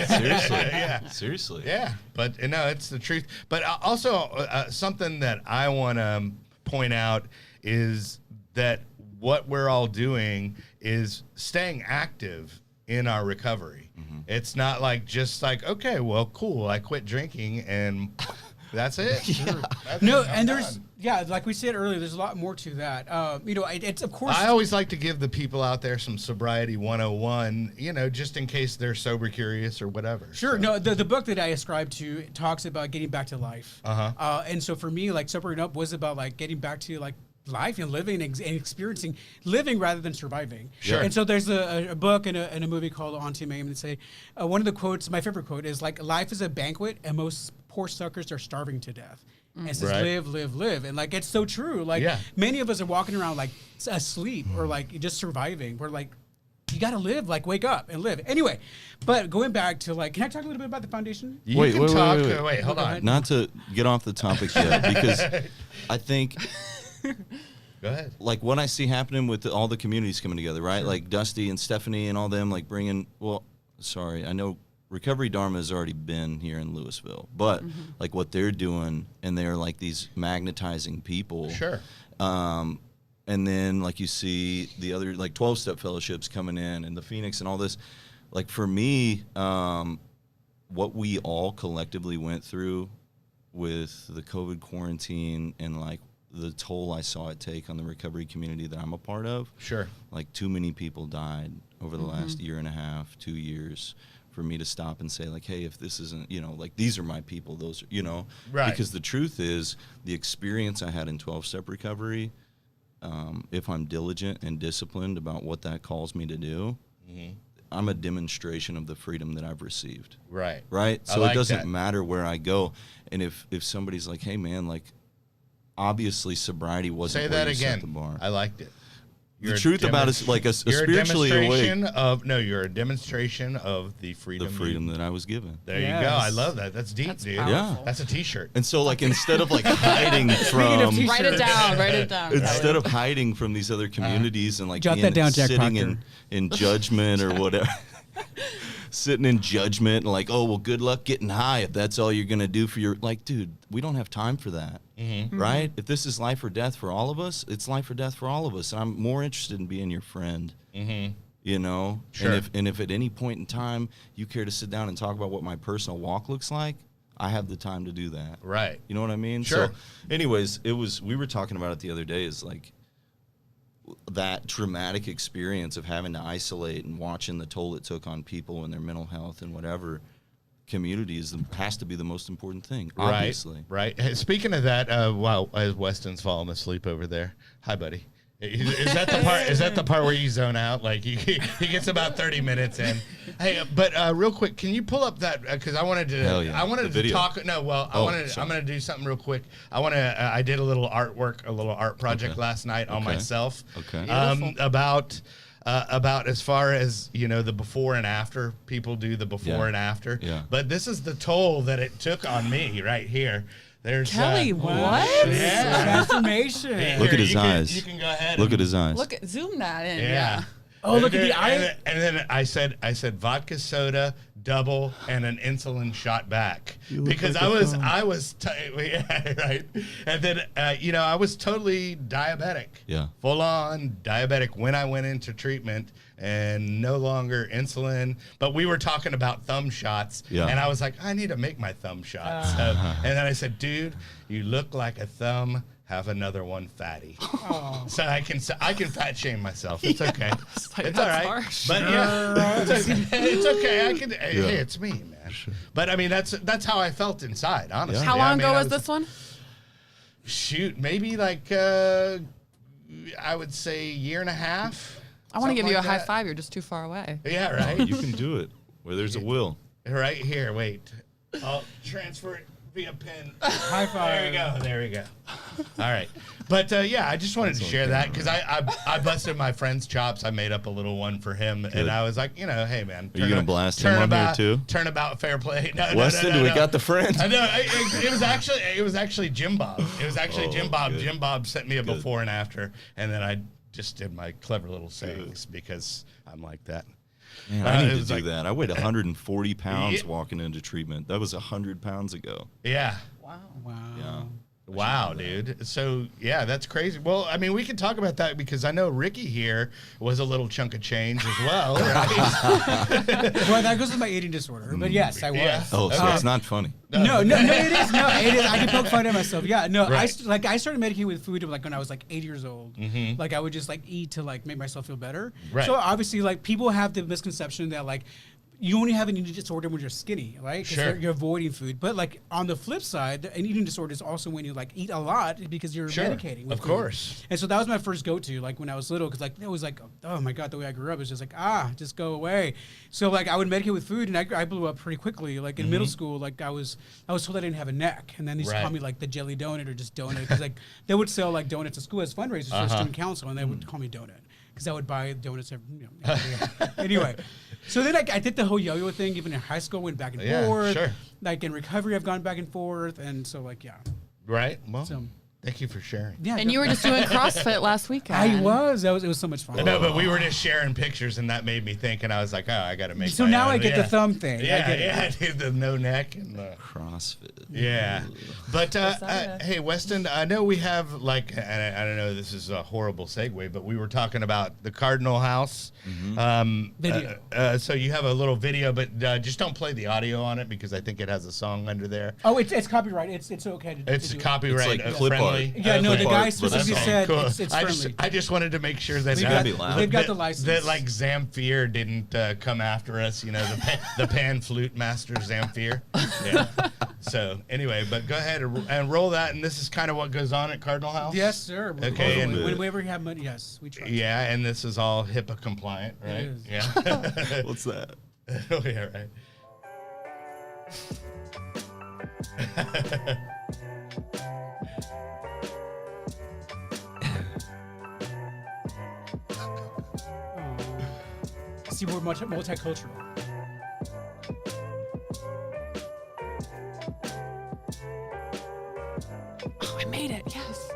Seriously.
Yeah.
Seriously.
Yeah, but no, it's the truth. But also something that I want to point out is that what we're all doing is staying active in our recovery. It's not like just like, okay, well, cool, I quit drinking and that's it. That's
No,
it, I'm
and
done.
Yeah, like we said earlier, there's a lot more to that. You know, it's of course.
I always like to give the people out there some sobriety 101, you know, just in case they're sober curious or whatever.
Sure.
So.
No, the book that I ascribe to talks about getting back to life. And so for me, like sobering up was about like getting back to like life and living and experiencing living rather than surviving.
Sure.
And so there's a book and a movie called On to Maim that say one of the quotes, my favorite quote is like, life is a banquet and most poor suckers are starving to death. And it says,
Right.
live, live, live. And like, it's so true. Like many of us are walking around like asleep or like just surviving. We're like, you got to live, like wake up and live. Anyway, but going back to like, can I talk a little bit about the foundation?
You
Wait,
can
wait, wait,
talk.
wait, wait.
Wait, hold
Go
on.
ahead.
Not to get off the topic yet, because I think
Go ahead.
like what I see happening with all the communities coming together, right? Like Dusty and Stephanie and all them, like bringing. Well, sorry, I know Recovery Dharma has already been here in Louisville, but like what they're doing, and they're like these magnetizing people.
Sure.
And then like you see the other like 12-step fellowships coming in, and the Phoenix and all this. Like for me, what we all collectively went through with the COVID quarantine and like the toll I saw it take on the recovery community that I'm a part of.
Sure.
Like too many people died over the last year and a half, 2 years, for me to stop and say like, hey, if this isn't, you know, like these are my people, those are, you know,
Right.
Because the truth is the experience I had in 12-step recovery, if I'm diligent and disciplined about what that calls me to do, I'm a demonstration of the freedom that I've received.
Right.
Right?
I
So
like
it doesn't
that.
matter where I go. And if somebody's like, hey man, like obviously sobriety wasn't
Say
where
that
you set
again.
the bar.
I liked it.
The truth about it is like a
You're
spiritually
a
awake,
demonstration of you're a demonstration of the freedom.
the freedom that I was given.
There you go. I love that. That's deep,
That's
dude.
powerful.
Yeah.
That's a T-shirt.
And so like instead of like hiding from
t-shirts.
Write it down. Write it down.
instead of hiding from these other communities and like
Jot
being
that down, Jack
sitting
Proctor.
in judgment or whatever. Sitting in judgment and like, oh well, good luck getting high if that's all you're gonna do for your like, dude, we don't have time for that, right? If this is life or death for all of us, it's life or death for all of us. And I'm more interested in being your friend, you know.
Sure.
And if at any point in time you care to sit down and talk about what my personal walk looks like, I have the time to do that.
Right.
You know what I mean?
Sure.
So, anyways, we were talking about it the other day. Is like that traumatic experience of having to isolate and watching the toll it took on people and their mental health and whatever. Community has to be the most important thing, obviously.
Right. Hey, speaking of that, wow, Weston's falling asleep over there. Hi, buddy. Is that the part? Is that the part where you zone out? Like he gets about 30 minutes in. Hey, but real quick, can you pull up that? Because I wanted to.
Hell yeah.
I wanted
The
to
video.
talk. No, well,
Oh,
I'm gonna do something real quick. I did a little artwork, a little art project last night on
Okay.
myself.
Okay.
About as far as you know the before and after. People do the before
Yeah.
and after.
Yeah.
But this is the toll that it took on me right here. There's
Kelly, what?
Yeah.
Transformation.
Look at his
you
eyes.
You can go ahead.
Look
and-
at his eyes.
Look at zoom that in.
Yeah.
Oh, look at the
And
eye.
then I said vodka soda, double, and an insulin shot back because I was yeah, right. And then I was totally diabetic.
Yeah.
Full on diabetic when I went into treatment and no longer insulin. But we were talking about thumb shots.
Yeah.
And I was like, I need to make my thumb shot. So, and then I said, dude, you look like a thumb. Have another one fatty. So I can fat shame myself. It's okay.
like,
It's all
that's
right.
harsh.
But yeah, it's okay. I can. Hey, it's me, man. But I mean, that's how I felt inside, honestly.
How
I
long
mean,
ago
I
was this one?
Shoot, maybe like I would say year and a half.
I want to
something
give you a
like
high
that.
five. You're just too far away.
Yeah, right.
You can do it where there's a will.
Right here. Wait. I'll transfer it via pen.
High five.
There we go. All right. But yeah, I just wanted to share that because I busted my friend's chops. I made up a little one for him, and I was like, hey, man.
Are you gonna blast him on here too?
Turnabout fair play. No,
Weston,
no,
we got the friend.
I know. It was actually Jim Bob. It was actually Jim Bob.
good.
Jim Bob sent me a before and after, and then I just did my clever little sayings because I'm like that.
Man, I need
it
to
was
do
like-
that. I weighed 140 pounds
Yeah.
walking into treatment. That was 100 pounds ago.
Yeah.
Wow.
Wow.
Yeah.
Wow, dude. So, yeah, that's crazy. Well, I mean, we can talk about that because I know Ricky here was a little chunk of change as well, right?
Well, that goes with my eating disorder. But yes, I was.
Yeah.
Oh, so it's not funny.
No, it is. No, it is. I can poke fun at myself. Yeah, no,
Right.
I started medicating with food like when I was like 8 years old. Like I would just like eat to like make myself feel better.
Right.
So obviously, like people have the misconception that like you only have an eating disorder when you're skinny, right? 'Cause
Sure.
you're avoiding food. But like on the flip side, an eating disorder is also when you like eat a lot because you're
Sure.
medicating. With
Of
food.
course.
And so that was my first go-to, like when I was little, because like it was like, oh my god, the way I grew up was just like just go away. So like I would medicate with food, and I blew up pretty quickly. Like in middle school, like I was told I didn't have a neck, and then they used to call
Right.
me like the jelly donut or just donut, because like they would sell like donuts at school as fundraisers for student council, and they would call me donut because I would buy donuts every anyway. So then I did the whole yo-yo thing, even in high school, went back and
Yeah,
forth.
sure.
Like in recovery, I've gone back and forth, and so like
Right? Well,
So-
thank you for sharing.
yeah.
And you were just doing CrossFit last weekend.
I was. It was so much fun.
No, but we were just sharing pictures, and that made me think, and I was like, oh, I got to make
So
my
now
own.
I get the thumb thing. I
Yeah,
get it.
yeah, I did the no neck and the...
CrossFit.
Yeah, but
Messiah.
hey, Weston, I know we have like, and I don't know, this is a horrible segue, but we were talking about the Cardinal House
Video.
So you have a little video, but just don't play the audio on it because I think it has a song under there.
Oh, it's copyright. It's okay to
It's
to do it.
copyright
It's like clip
friendly.
art.
Yeah, no, the
Clip
guy
art,
specifically
but
said
Cool.
it's friendly.
I just wanted to make sure that
They've
gotta
got,
be loud.
they've got
that-
the license.
That like Zamfir didn't come after us, you know, the pan flute master Zamfir. Yeah. So anyway, but go ahead and roll that, and this is kind of what goes on at Cardinal House.
Yes, sir.
Okay, and-
Whenever we have money, yes, we try.
Yeah, and this is all HIPAA compliant, right?
is.
Yeah.
What's that?
Oh, yeah, right.
See, we're multicultural.
Oh, I made it. Yes.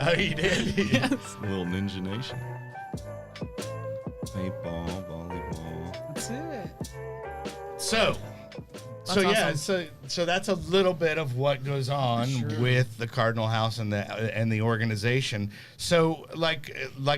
Oh, you did?
Little Ninja Nation. Paintball, volleyball.
That's it.
So
That's
yeah,
awesome.
so that's a little bit of what goes on
Sure.
with the Cardinal House and the organization. So like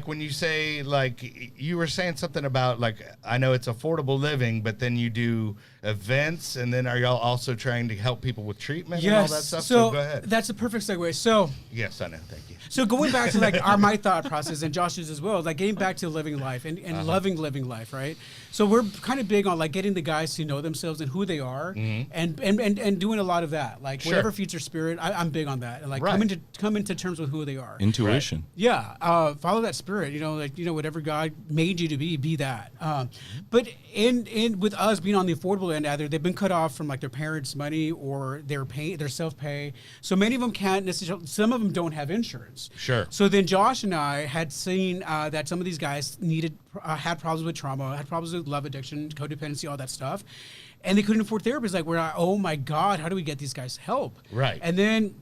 when you say, like, you were saying something about, like, I know it's affordable living, but then you do events, and then are y'all also trying to help people with treatment and all that
Yes.
stuff?
So
go ahead.
that's a perfect segue. So
Yes, I know. Thank you.
So going back to like my thought process and Josh's as well, like getting back to living life and loving living life, right? So we're kind of big on like getting the guys to know themselves and who they are, and doing a lot of that. Like
Sure.
whatever feeds your spirit, I'm big on that. And like
Right.
coming to terms with who they are.
Intuition.
Yeah, follow that spirit. Whatever God made you to be that. But in with us being on the affordable end, either they've been cut off from like their parents' money or their self pay. So many of them can't necessarily. Some of them don't have insurance.
Sure.
So then Josh and I had seen that some of these guys had problems with trauma, had problems with love addiction, codependency, all that stuff, and they couldn't afford therapists. Like we're like, oh my God, how do we get these guys help?
Right.
And then.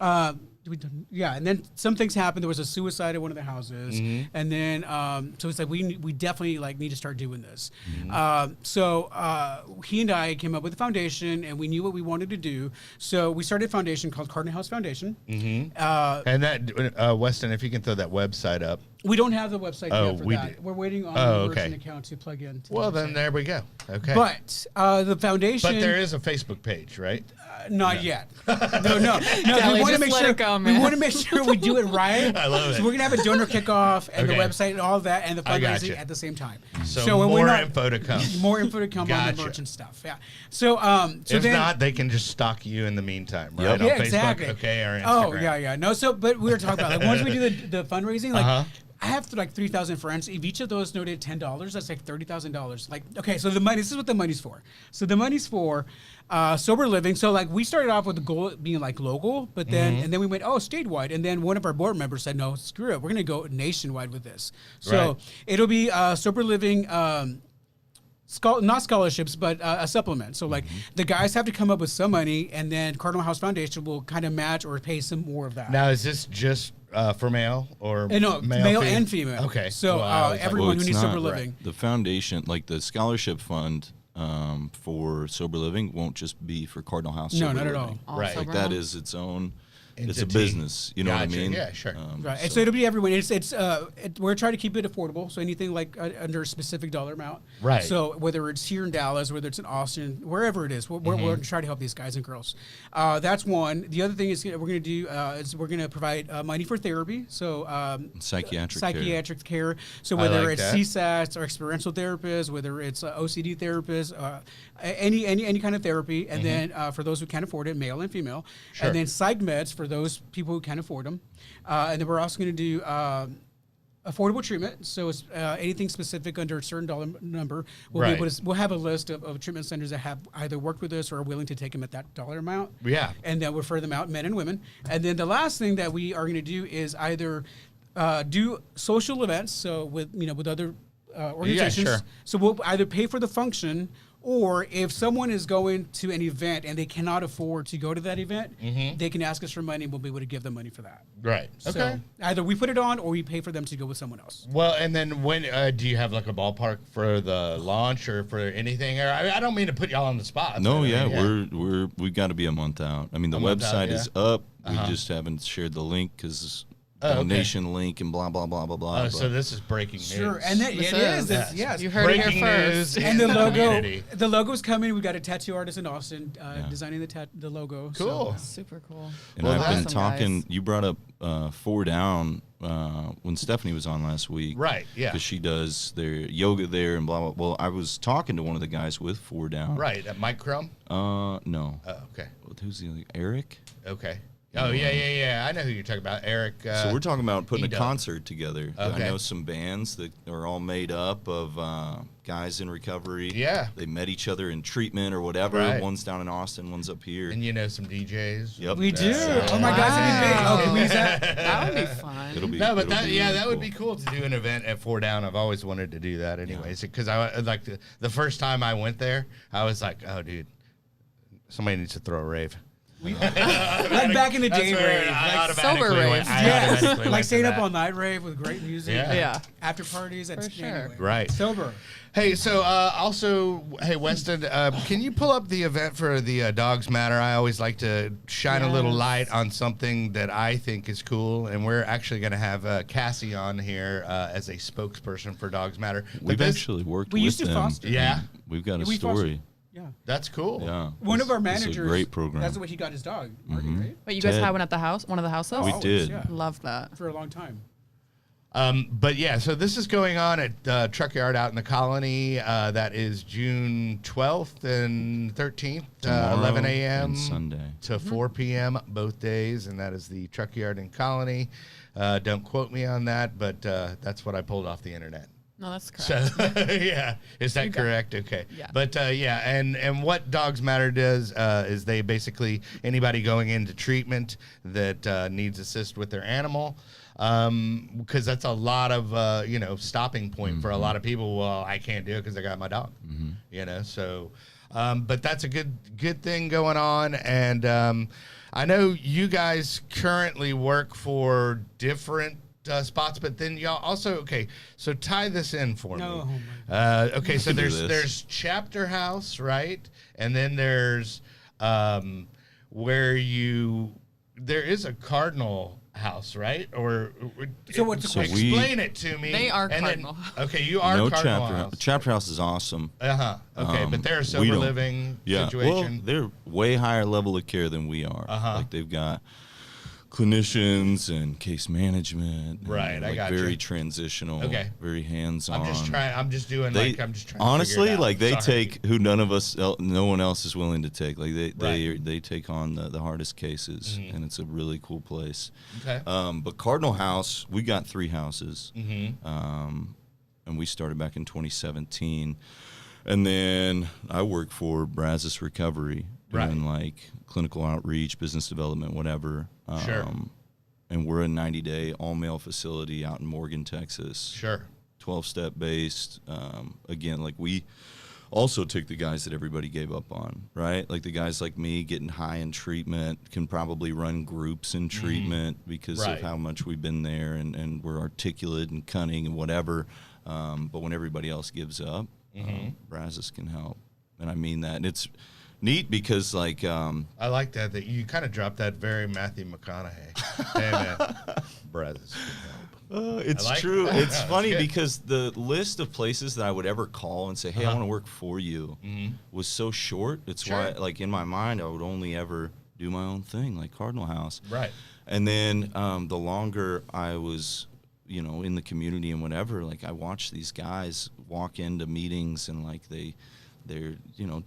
And then some things happened. There was a suicide at one of the houses, and then so it's like we definitely like need to start doing this. So he and I came up with a foundation, and we knew what we wanted to do. So we started a foundation called Cardinal House Foundation.
And that Weston, if you can throw that website up.
We don't have the website
Oh,
yet for
we
that.
do.
We're waiting on
Oh,
the merchant
okay.
account to plug in. To
Well,
the
then
website.
there we go. Okay.
But the foundation,
But there is a Facebook page, right?
not yet. No.
Kelly,
We want to
just
make
let
sure
it go,
we
man.
want to make sure we do it right.
I love it.
So we're gonna have a donor kickoff and
Okay.
the website and all of that and the
I
fundraising
gotcha.
at the same time.
So
when we're
more
not-
info to come.
More info to come on
Gotcha.
the merchant stuff. Yeah. So
If
then,
not, they can just stalk you in the meantime, right?
Yep.
On
yeah,
Facebook,
exactly.
okay, or Instagram.
Oh yeah. No, so but we were talking about like once we do the fundraising, like
Uh-huh.
I have like 3,000 friends. If each of those donated $10, that's like $30,000. Like, okay, so the money. This is what the money's for. So the money's for sober living. So like we started off with the goal being like local, but then and then we went statewide. And then one of our board members said, no, screw it, we're gonna go nationwide with this. So
Right.
it'll be sober living. Not scholarships, but a supplement. So like the guys have to come up with some money, and then Cardinal House Foundation will kind of match or pay some more of that.
Now, is this just for male or
No, male and female.
Okay.
So
Well, I was like,
everyone who
it's
needs
not,
sober
right.
living.
The foundation, like the scholarship fund for sober living, won't just be for Cardinal House.
No,
Sober
not at
Living.
all.
All
Right.
sober
Like that
homes.
is its own it's a
entity.
business. You know what I
Gotcha.
mean?
Yeah, sure.
Right, and so it'll be everyone. We're trying to keep it affordable, so anything like under a specific dollar amount.
Right.
So whether it's here in Dallas, whether it's in Austin, wherever it is, we're trying to help these guys and girls. That's one. The other thing is we're going to do is we're going to provide money for therapy. So
Psychiatric
care. So
I
whether
like
it's
that.
CSATs or experiential therapists, whether it's OCD therapists, any kind of therapy, and then for those who can't afford it, male and female,
Sure.
and then psych meds for those people who can't afford them, and then we're also going to do affordable treatment. So it's anything specific under a certain dollar number. We'll be able to, we'll have a list of treatment centers that have either worked with us or are willing to take them at that dollar amount.
Yeah.
And then we'll refer them out, men and women. And then the last thing that we are going to do is either do social events. So with other organizations.
sure.
So we'll either pay for the function, or if someone is going to an event and they cannot afford to go to that event, they can ask us for money and we'll be able to give them money for that.
Right.
So
Okay.
either we put it on or we pay for them to go with someone else.
Well, and then when do you have like a ballpark for the launch or for anything? Or I don't mean to put y'all on the spot.
No,
but,
yeah, we've got to be a month out. I mean, the
A month
website
out, yeah.
is up. We just haven't shared the link because
okay.
donation link and blah blah blah blah blah.
Oh, so this is breaking news.
Sure, and that,
This
it is.
is.
It's, yes.
You heard it
Breaking
here first.
news
And the
in
logo,
community.
the logo's coming. We've got a tattoo artist in Austin designing the logo. so-
Cool.
Super cool.
and
well,
I've been
awesome,
talking.
guys.
You brought up 4 Down when Stephanie was on last week,
Right, yeah.
Because she does their yoga there and blah blah. Well, I was talking to one of the guys with 4 Down.
Right. Mike Crum?
No.
Oh, okay.
Who's the Eric?
Okay. Oh, yeah. I know who you're talking about. Eric.
So we're talking about putting a
E-Dub.
concert together. I
Okay.
know some bands that are all made up of guys in recovery.
Yeah.
They met each other in treatment or whatever.
Right.
One's down in Austin, one's up here.
And you know some DJs.
Yep.
We do.
Yeah.
Oh my gosh, it'd be big. Oh, can we use that?
That would be fun.
It'll be
No, but
it'll be really
that would
cool.
be cool to do an event at 4 Down. I've always wanted to do that anyways. Because I like the first time I went there, I was like, oh, dude, somebody needs to throw a rave.
Like back in the day, rave. Like,
Sober rave.
yes. Like staying up all night rave with great music.
Yeah.
Yeah.
After parties. That's
For sure.
anyway.
Right.
Sober.
Hey, so also, hey, Weston, can you pull up the event for the Dogs Matter? I always like to shine a little
Yes.
light on something that I think is cool, and we're actually going to have Cassie on here as a spokesperson for Dogs Matter. But
We've
this-
actually worked
We
with
used to
them.
foster.
Yeah,
We've got a
We fostered-
story.
Yeah.
that's cool.
Yeah.
One of our
It's
managers.
a great program.
That's the way he got his dog, Marty, right?
Wait, you guys
Ted.
had one at the house? One of the houses?
We
Always,
did.
Yeah.
Love that.
For a long time.
But yeah, so this is going on at Truck Yard out in the Colony. That is June 12th and 13th,
Tomorrow
11 a.m.
and Sunday.
to 4 p.m. both days, and that is the Truck Yard in Colony. Don't quote me on that, but that's what I pulled off the internet.
No, that's correct.
So yeah, is that correct? Okay.
Yeah.
But yeah, and what Dogs Matter does is they basically anybody going into treatment that needs assist with their animal, because that's a lot of stopping point for a lot of people. Well, I can't do it because I got my dog. So. But that's a good thing going on, and I know you guys currently work for different spots, but then y'all also so tie this in for
No,
me.
oh
Okay, so
can do
there's
this.
Chapter House, right, and then there's where there is a Cardinal House, right? Or
So what's the
So
question?
we-
explain it to me.
They are
and then-
Cardinal.
okay, you are
No
Cardinal
chapter
House.
Chapter House is awesome.
Okay, but they're a
We
sober
don't-
living
Yeah.
situation.
Well, they're way higher level of care than we are. Like they've got clinicians and case management. and,
Right, I
like
got
very
you.
transitional.
Okay.
Very hands-on.
I'm just trying. I'm just doing
They
I'm just trying.
honestly,
to figure it out.
like they
Sorry.
take who no one else is willing to take. Like they
Right.
they take on the hardest cases, and it's a really cool place.
Okay.
But Cardinal House, we got 3 houses,
Mm-hmm.
and we started back in 2017. And then I work for Brazos Recovery, doing like clinical outreach, business development, whatever.
Sure.
And we're a 90-day all-male facility out in Morgan, Texas.
Sure.
12-step based. Again, like we also took the guys that everybody gave up on, right? Like the guys like me getting high in treatment can probably run groups in treatment because
Right.
of how much we've been there and we're articulate and cunning and whatever. But when everybody else gives up, Brazos can help. And I mean that. And neat because like
I like that you kind of dropped that very Matthew McConaughey. Hey man, brothers.
it's
I like
true.
that.
It's
Yeah,
funny
that's good.
because the list of places that I would ever call and say, "Hey, I
Uh-huh.
want to work for you," was so short. It's
Sure.
why, like in my mind, I would only ever do my own thing, like Cardinal House.
Right.
And then the longer I was, you know, in the community and whatever, like I watched these guys walk into meetings and like they're you know,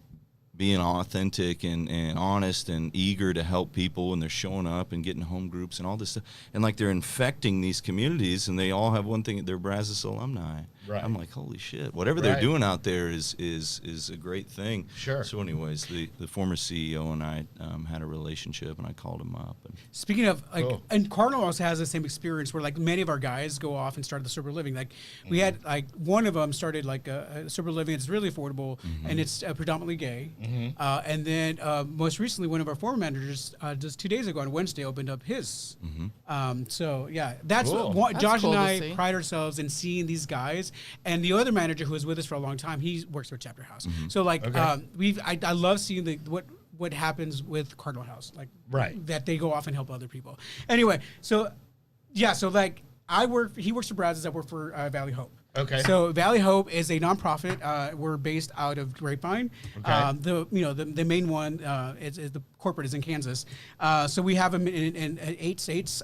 being authentic and honest and eager to help people, and they're showing up and getting home groups and all this stuff, and like they're infecting these communities, and they all have one thing: they're Brazos alumni.
Right.
I'm like, holy shit! Whatever they're
Right.
doing out there is a great thing.
Sure.
So, anyways, the former CEO and I had a relationship, and I called him up. And
Speaking of, like,
Cool.
and Cardinal also has the same experience where, like, many of our guys go off and start the sober living. Like, we had, like, one of them started, like, a sober living. It's really affordable, and it's predominantly gay. And then most recently, one of our former managers, just 2 days ago on Wednesday, opened up his. So, yeah, that's
Cool.
what
That's
Josh
cool
and
to
I
see.
pride ourselves in seeing these guys. And the other manager who was with us for a long time, he works for Chapter House. So, like,
Okay.
I love seeing what happens with Cardinal House, like,
Right.
that they go off and help other people. Anyway, so yeah, so like he works for Brazos, I work for Valley Hope.
Okay.
So Valley Hope is a nonprofit. We're based out of Grapevine.
Okay.
The main one is the corporate is in Kansas. So we have them in 8 states.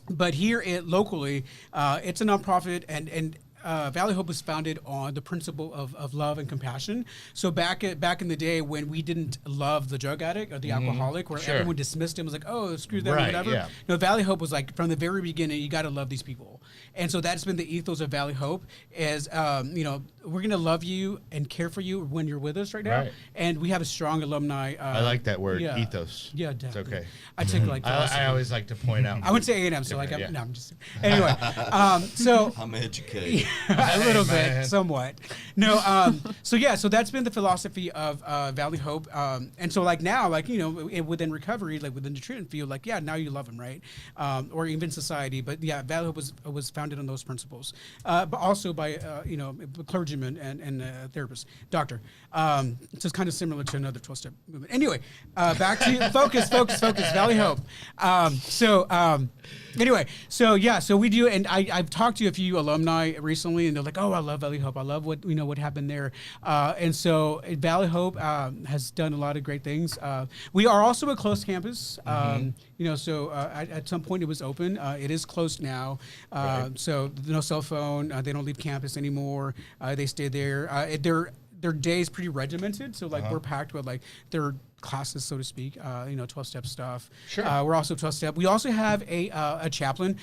But here locally, it's a nonprofit, and Valley Hope was founded on the principle of love and compassion. So back in the day when we didn't love the drug addict or the alcoholic, where
Sure.
everyone dismissed him, was like, oh, screw them,
Right,
or whatever.
yeah.
No, Valley Hope was like, from the very beginning, you got to love these people. And so that's been the ethos of Valley Hope is, we're going to love you and care for you when you're with us right now.
Right.
And we have a strong alumni.
I like that word,
yeah.
ethos.
Yeah,
It's
definitely.
okay.
I take like
I
philosophy.
always like to point out.
I wouldn't say A&M, so like,
Yeah.
no, I'm just, anyway. So
I'm educated.
a little
man.
bit, somewhat. No, so that's been the philosophy of Valley Hope, and so like now, like within recovery, like within the treatment field, like now you love them, right? Or even society, but yeah, Valley Hope was founded on those principles, but also by a clergyman and a therapist, doctor. So it's kind of similar to another 12-step movement. Anyway, back to focus, Valley Hope. Anyway, so yeah, so we do, and I've talked to a few alumni recently, and they're like, "Oh, I love Valley Hope. I love what happened there." And so Valley Hope has done a lot of great things. We are also a closed campus. So at some point it was open. It is closed now.
Right.
So no cell phone. They don't leave campus anymore. They stay there. Their day is pretty regimented. So like we're packed with like their classes, so to speak, 12-step stuff.
Sure.
We're also 12-step. We also have a chaplain.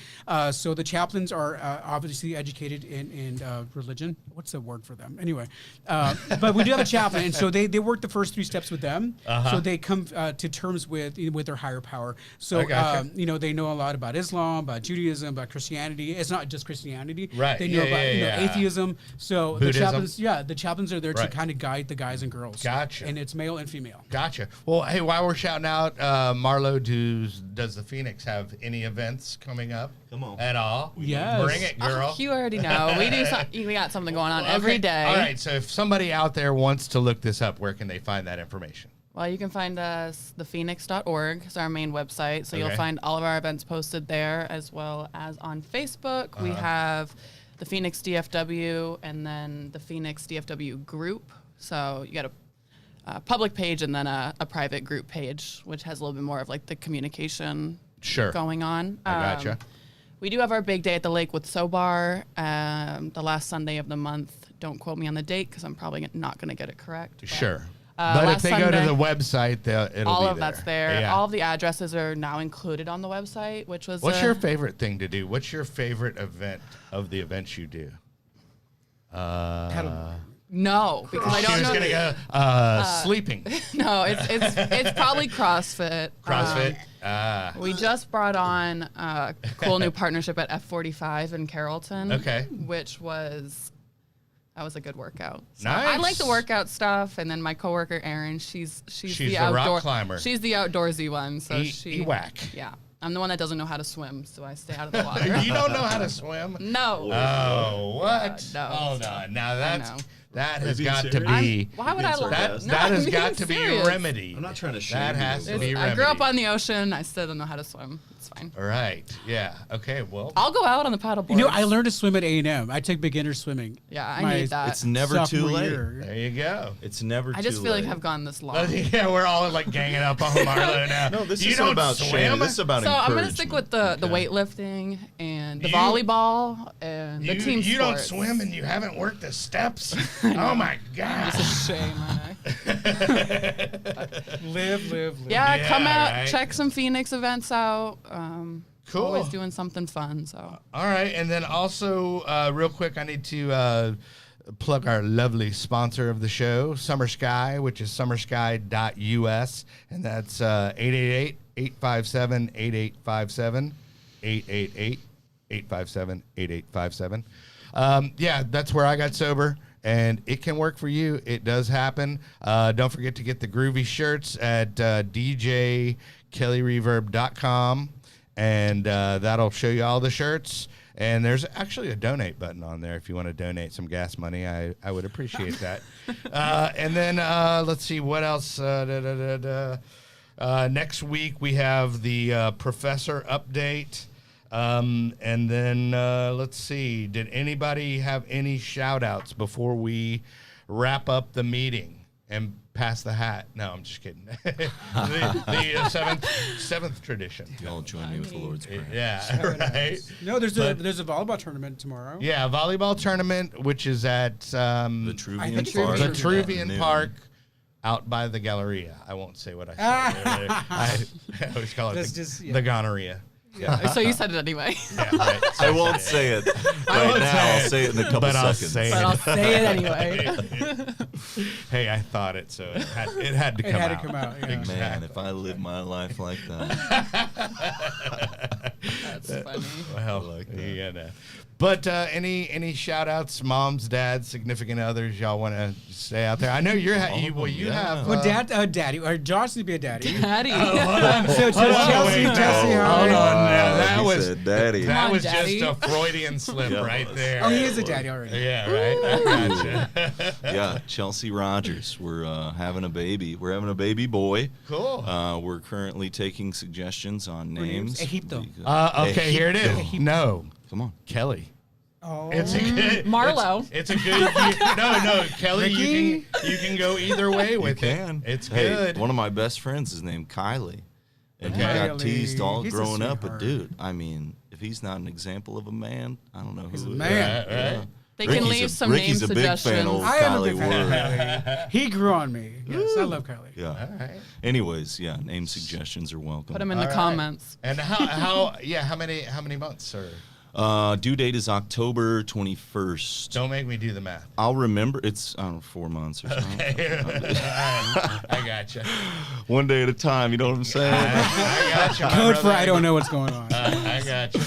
So the chaplains are obviously educated in religion. What's the word for them? Anyway, but we do have a chaplain, and so they work the first 3 steps with them. So they come to terms with their higher power. So
I gotcha.
they know a lot about Islam, about Judaism, about Christianity. It's not just Christianity.
Right.
They know
Yeah,
about
yeah, yeah.
atheism. So
Buddhism.
the chaplains are there to
Right.
kind of guide the guys and girls.
Gotcha.
And it's male and female.
Gotcha. Well, hey, while we're shouting out, Marlo, does the Phoenix have any events coming up?
Come on.
At all?
Yes.
Bring it, girl.
You already know. We got something going on every
Okay.
day.
All right. So if somebody out there wants to look this up, where can they find that information?
Well, you can find us, thephoenix.org is our main website. So
Okay.
you'll find all of our events posted there, as well as on Facebook. We have the Phoenix DFW and then the Phoenix DFW group. So you got a public page and then a private group page, which has a little bit more of like the communication
Sure.
going on.
I gotcha.
We do have our big day at the lake with Sobar, the last Sunday of the month. Don't quote me on the date because I'm probably not going to get it correct. but,
Sure. But if
last
they go
Sunday-
to the website, it'll
all
be
of that's there.
Yeah.
All of the addresses are now included on the website, which was
What's your favorite thing to do? What's your favorite event of the events you do?
no, because I
She
don't
was
know.
gonna go sleeping.
No, it's probably CrossFit.
CrossFit.
We just brought on a cool new partnership at F45 in Carrollton.
Okay.
That was a good workout. So
Nice.
I like the workout stuff, and then my coworker Erin, she's
the
the
rock
outdoor
climber.
She's the outdoorsy one, so
whack.
Yeah, I'm the one that doesn't know how to swim, so I stay out of the water.
You don't know how to swim?
No.
Oh, what?
No.
Hold on. Now That has
being
got to
serious?
be.
Why would I lie?
That,
No,
that
I'm
has
being
got to be
serious.
remedied.
I'm not trying to shame
That
you,
has to
but-
be
I grew up
remedied.
on the ocean. I still don't know how to swim. It's fine.
All right. Yeah. Okay. Well.
I'll go out on the paddleboard.
You know, I learned to swim at A&M. I took beginner swimming.
Yeah, I
my
need that.
It's never too
sophomore
late.
year.
There you go.
It's never too
I
late.
just feel like I've gone this long.
Yeah, we're all like ganging up on Marlo now.
No, this
you
isn't
don't
about
swim?
shame. This is about
So I'm gonna
encouragement.
stick with the
Okay.
weightlifting and the
You-
volleyball and the team
You don't
sports.
swim and you haven't worked the steps? Oh my gosh.
It's a shame.
Live.
Yeah,
Yeah,
come out,
right.
check some Phoenix events out.
Cool.
Always doing something fun. So
All right, and then also, real quick, I need to plug our lovely sponsor of the show, Summer Sky, which is summersky.us, and that's 888-857-8857, 888-857-8857. Yeah, that's where I got sober, and it can work for you. It does happen. Don't forget to get the groovy shirts at djkellyreverb.com. And that'll show you all the shirts. And there's actually a donate button on there if you want to donate some gas money. I would appreciate that. And then let's see what else. Next week we have the professor update. And then let's see. Did anybody have any shout outs before we wrap up the meeting and pass the hat? No, I'm just kidding. the seventh tradition.
Y'all join me with the Lord's Prayer.
Yeah, right.
No, there's a volleyball tournament tomorrow.
Yeah, volleyball tournament, which is at
Vitruvian
think
Park.
so.
Vitruvian
Noon.
Park, out by the Galleria. I won't say what I said earlier. I always call it
That's
the,
just- yeah.
the gonorrhea.
so you said it anyway.
Yeah, right.
I won't say it right
won't
now.
say
I'll
it,
say it in a couple
but I'll
seconds.
say
But
it.
I'll say it anyway.
Hey, I thought it, so it had to come
It had
out.
to come out. Yeah.
Man, if I live my life like that.
That's funny.
Well,
like that.
yeah, no. But any shout outs, moms, dads, significant others, y'all want to stay out there? I know you
yeah.
have.
Well, daddy, or Josh needs to be a daddy.
Daddy.
So
Hold on,
Chelsea,
wait,
Jesse,
no.
how
Hold
are
on
you?
now. That
He
was
said, Daddy.
that
on,
was
Daddy.
just a Freudian slip
Yeah, it
right
was.
there.
Oh, he is a daddy already.
Yeah, right. I gotcha.
Yeah, Chelsea Rogers. We're having a baby. We're having a baby boy.
Cool.
We're currently taking suggestions on
names?
names.
Egipto.
Okay, here it is. No,
Come on.
Kelly.
Oh.
It's a good
Marlo.
It's a good. No, Kelly. You can go either way with it.
Can.
It's
Hey,
good.
one of my best friends is named Kylie. And he
Okay.
got teased all
He's a
growing up. But,
sweetheart.
dude, I mean, if he's not an example of a man, I don't know who
He's a
is.
man.
Right.
They can leave some
Ricky's
name
a big fan
suggestions.
of
I am a
Kylie
big fan of
Word.
Kylie. He grew on me. Yes, I love Kylie.
Yeah.
All right.
Anyways, yeah, name suggestions are welcome.
Put them in the
All right.
comments.
And how many months, sir?
Due date is October 21st.
Don't make me do the math.
I'll remember. It's, I don't know, 4 months or something.
I gotcha.
One day at a time, you know what I'm saying?
I gotcha. my
Code for
brother.
I don't know what's going on.
I gotcha.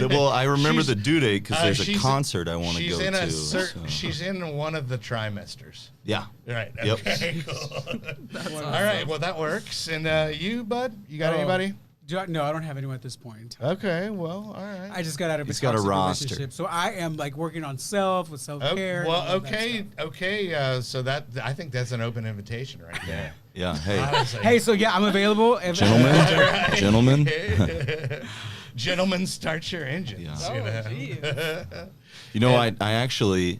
Well, I remember
She's-
the due date because there's a
she's-
concert I want to
she's
go
in
to.
a
so-
She's in one of the trimesters.
Yeah.
Right.
Yep.
Okay. Cool. All right. Well, that works. And you, bud, you got
Oh.
anybody?
No, I don't have anyone at this point.
Okay. Well, all right.
I just got out of
He's
a
got a
toxic
roster.
relationship, so I am like working on self with self care.
Okay. So that I think that's an open invitation right there.
Yeah. Hey,
Honestly.
Hey, so yeah, I'm available. If,
gentlemen.
Gentlemen, start your engines.
Yeah.
You know?
You know, I actually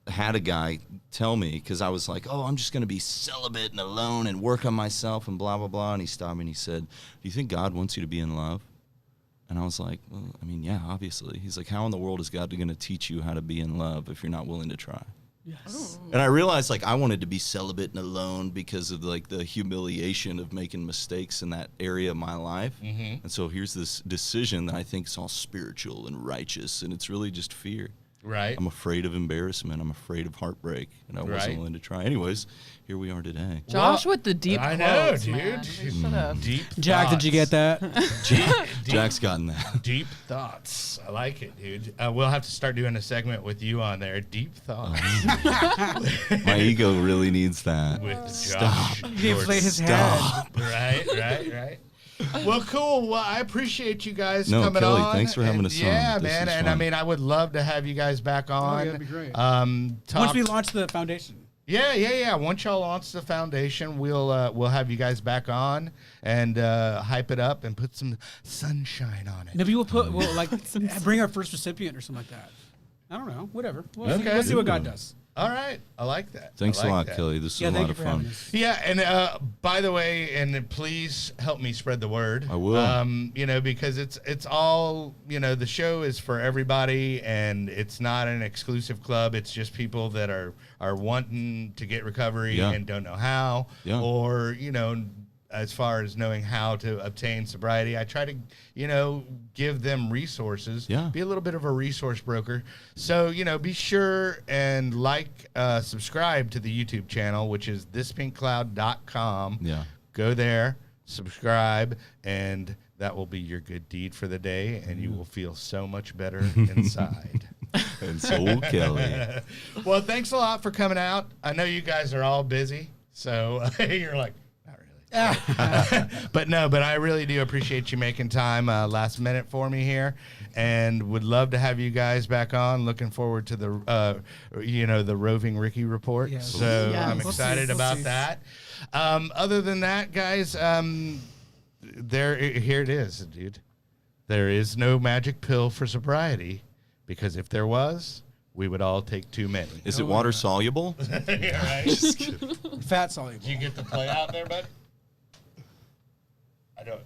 had a guy tell me, because I was like, oh, I'm just going to be celibate and alone and work on myself and blah, blah, blah. And he stopped me and he said, do you think God wants you to be in love? And I was like, well, I mean, yeah, obviously. He's like, how in the world is God going to teach you how to be in love if you're not willing to try?
yes.
And I realized, like, I wanted to be celibate and alone because of, like, the humiliation of making mistakes in that area of my life.
Mm-hmm.
And so here's this decision that I think is all spiritual and righteous, and it's really just fear.
Right.
I'm afraid of embarrassment. I'm afraid of heartbreak, and I
Right.
wasn't willing to try. Anyways, here we are today.
Josh with the deep
I know,
quotes,
dude.
man. We should've-
Deep.
Jack, did you get
thoughts.
that?
Jack's gotten that.
Deep thoughts. I like it, dude. We'll have to start doing a segment with you on there. Deep thoughts
My ego really needs that.
with
He
Josh.
inflate his head.
Stop.
Right. Well, cool. Well, I appreciate you guys
No,
coming
Kelly,
on.
thanks for having
And
us on.
Yeah,
This
man.
is
And I
fun.
mean, I would love to have you guys back on.
that'd be great.
Talk.
Once we launch the foundation.
Yeah. Once y'all launch the foundation, we'll have you guys back on and hype it up and put some sunshine on it.
Maybe we'll bring our first recipient or something like that. I don't know. Whatever.
Okay.
We'll see what God does.
All right. I like that.
Thanks
I like
a lot,
that.
Kelly. This is
Yeah,
a
thank
lot
you
of
for having
fun.
us.
Yeah, and by the way, and please help me spread the word.
I will.
Because it's all, the show is for everybody, and it's not an exclusive club. It's just people that are wanting to get recovery
Yeah.
and don't know how,
Yeah.
or as far as knowing how to obtain sobriety. I try to, give them resources.
Yeah.
Be a little bit of a resource broker. So, be sure and subscribe to the YouTube channel, which is thispinkcloud.com.
Yeah.
Go there, subscribe, and that will be your good deed for the day, and you will feel so much better inside.
And so, Kelly.
Well, thanks a lot for coming out. I know you guys are all busy, so you're like, but I really do appreciate you making time last minute for me here, and would love to have you guys back on. Looking forward to the the Roving Ricky report.
Yes.
So
Yes.
I'm
We'll
see.
excited
We'll
about
see.
that. Other than that, guys, here it is, dude. There is no magic pill for sobriety, because if there was, we would all take too many.
Is it water soluble?
Yeah, right?
Just kidding.
Fat soluble.
Did you get to play out there, bud? I don't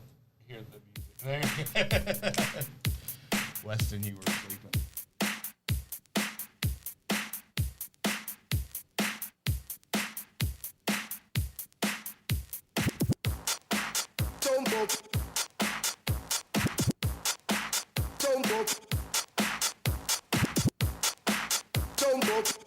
hear the music there. Weston, you were sleeping.
Don't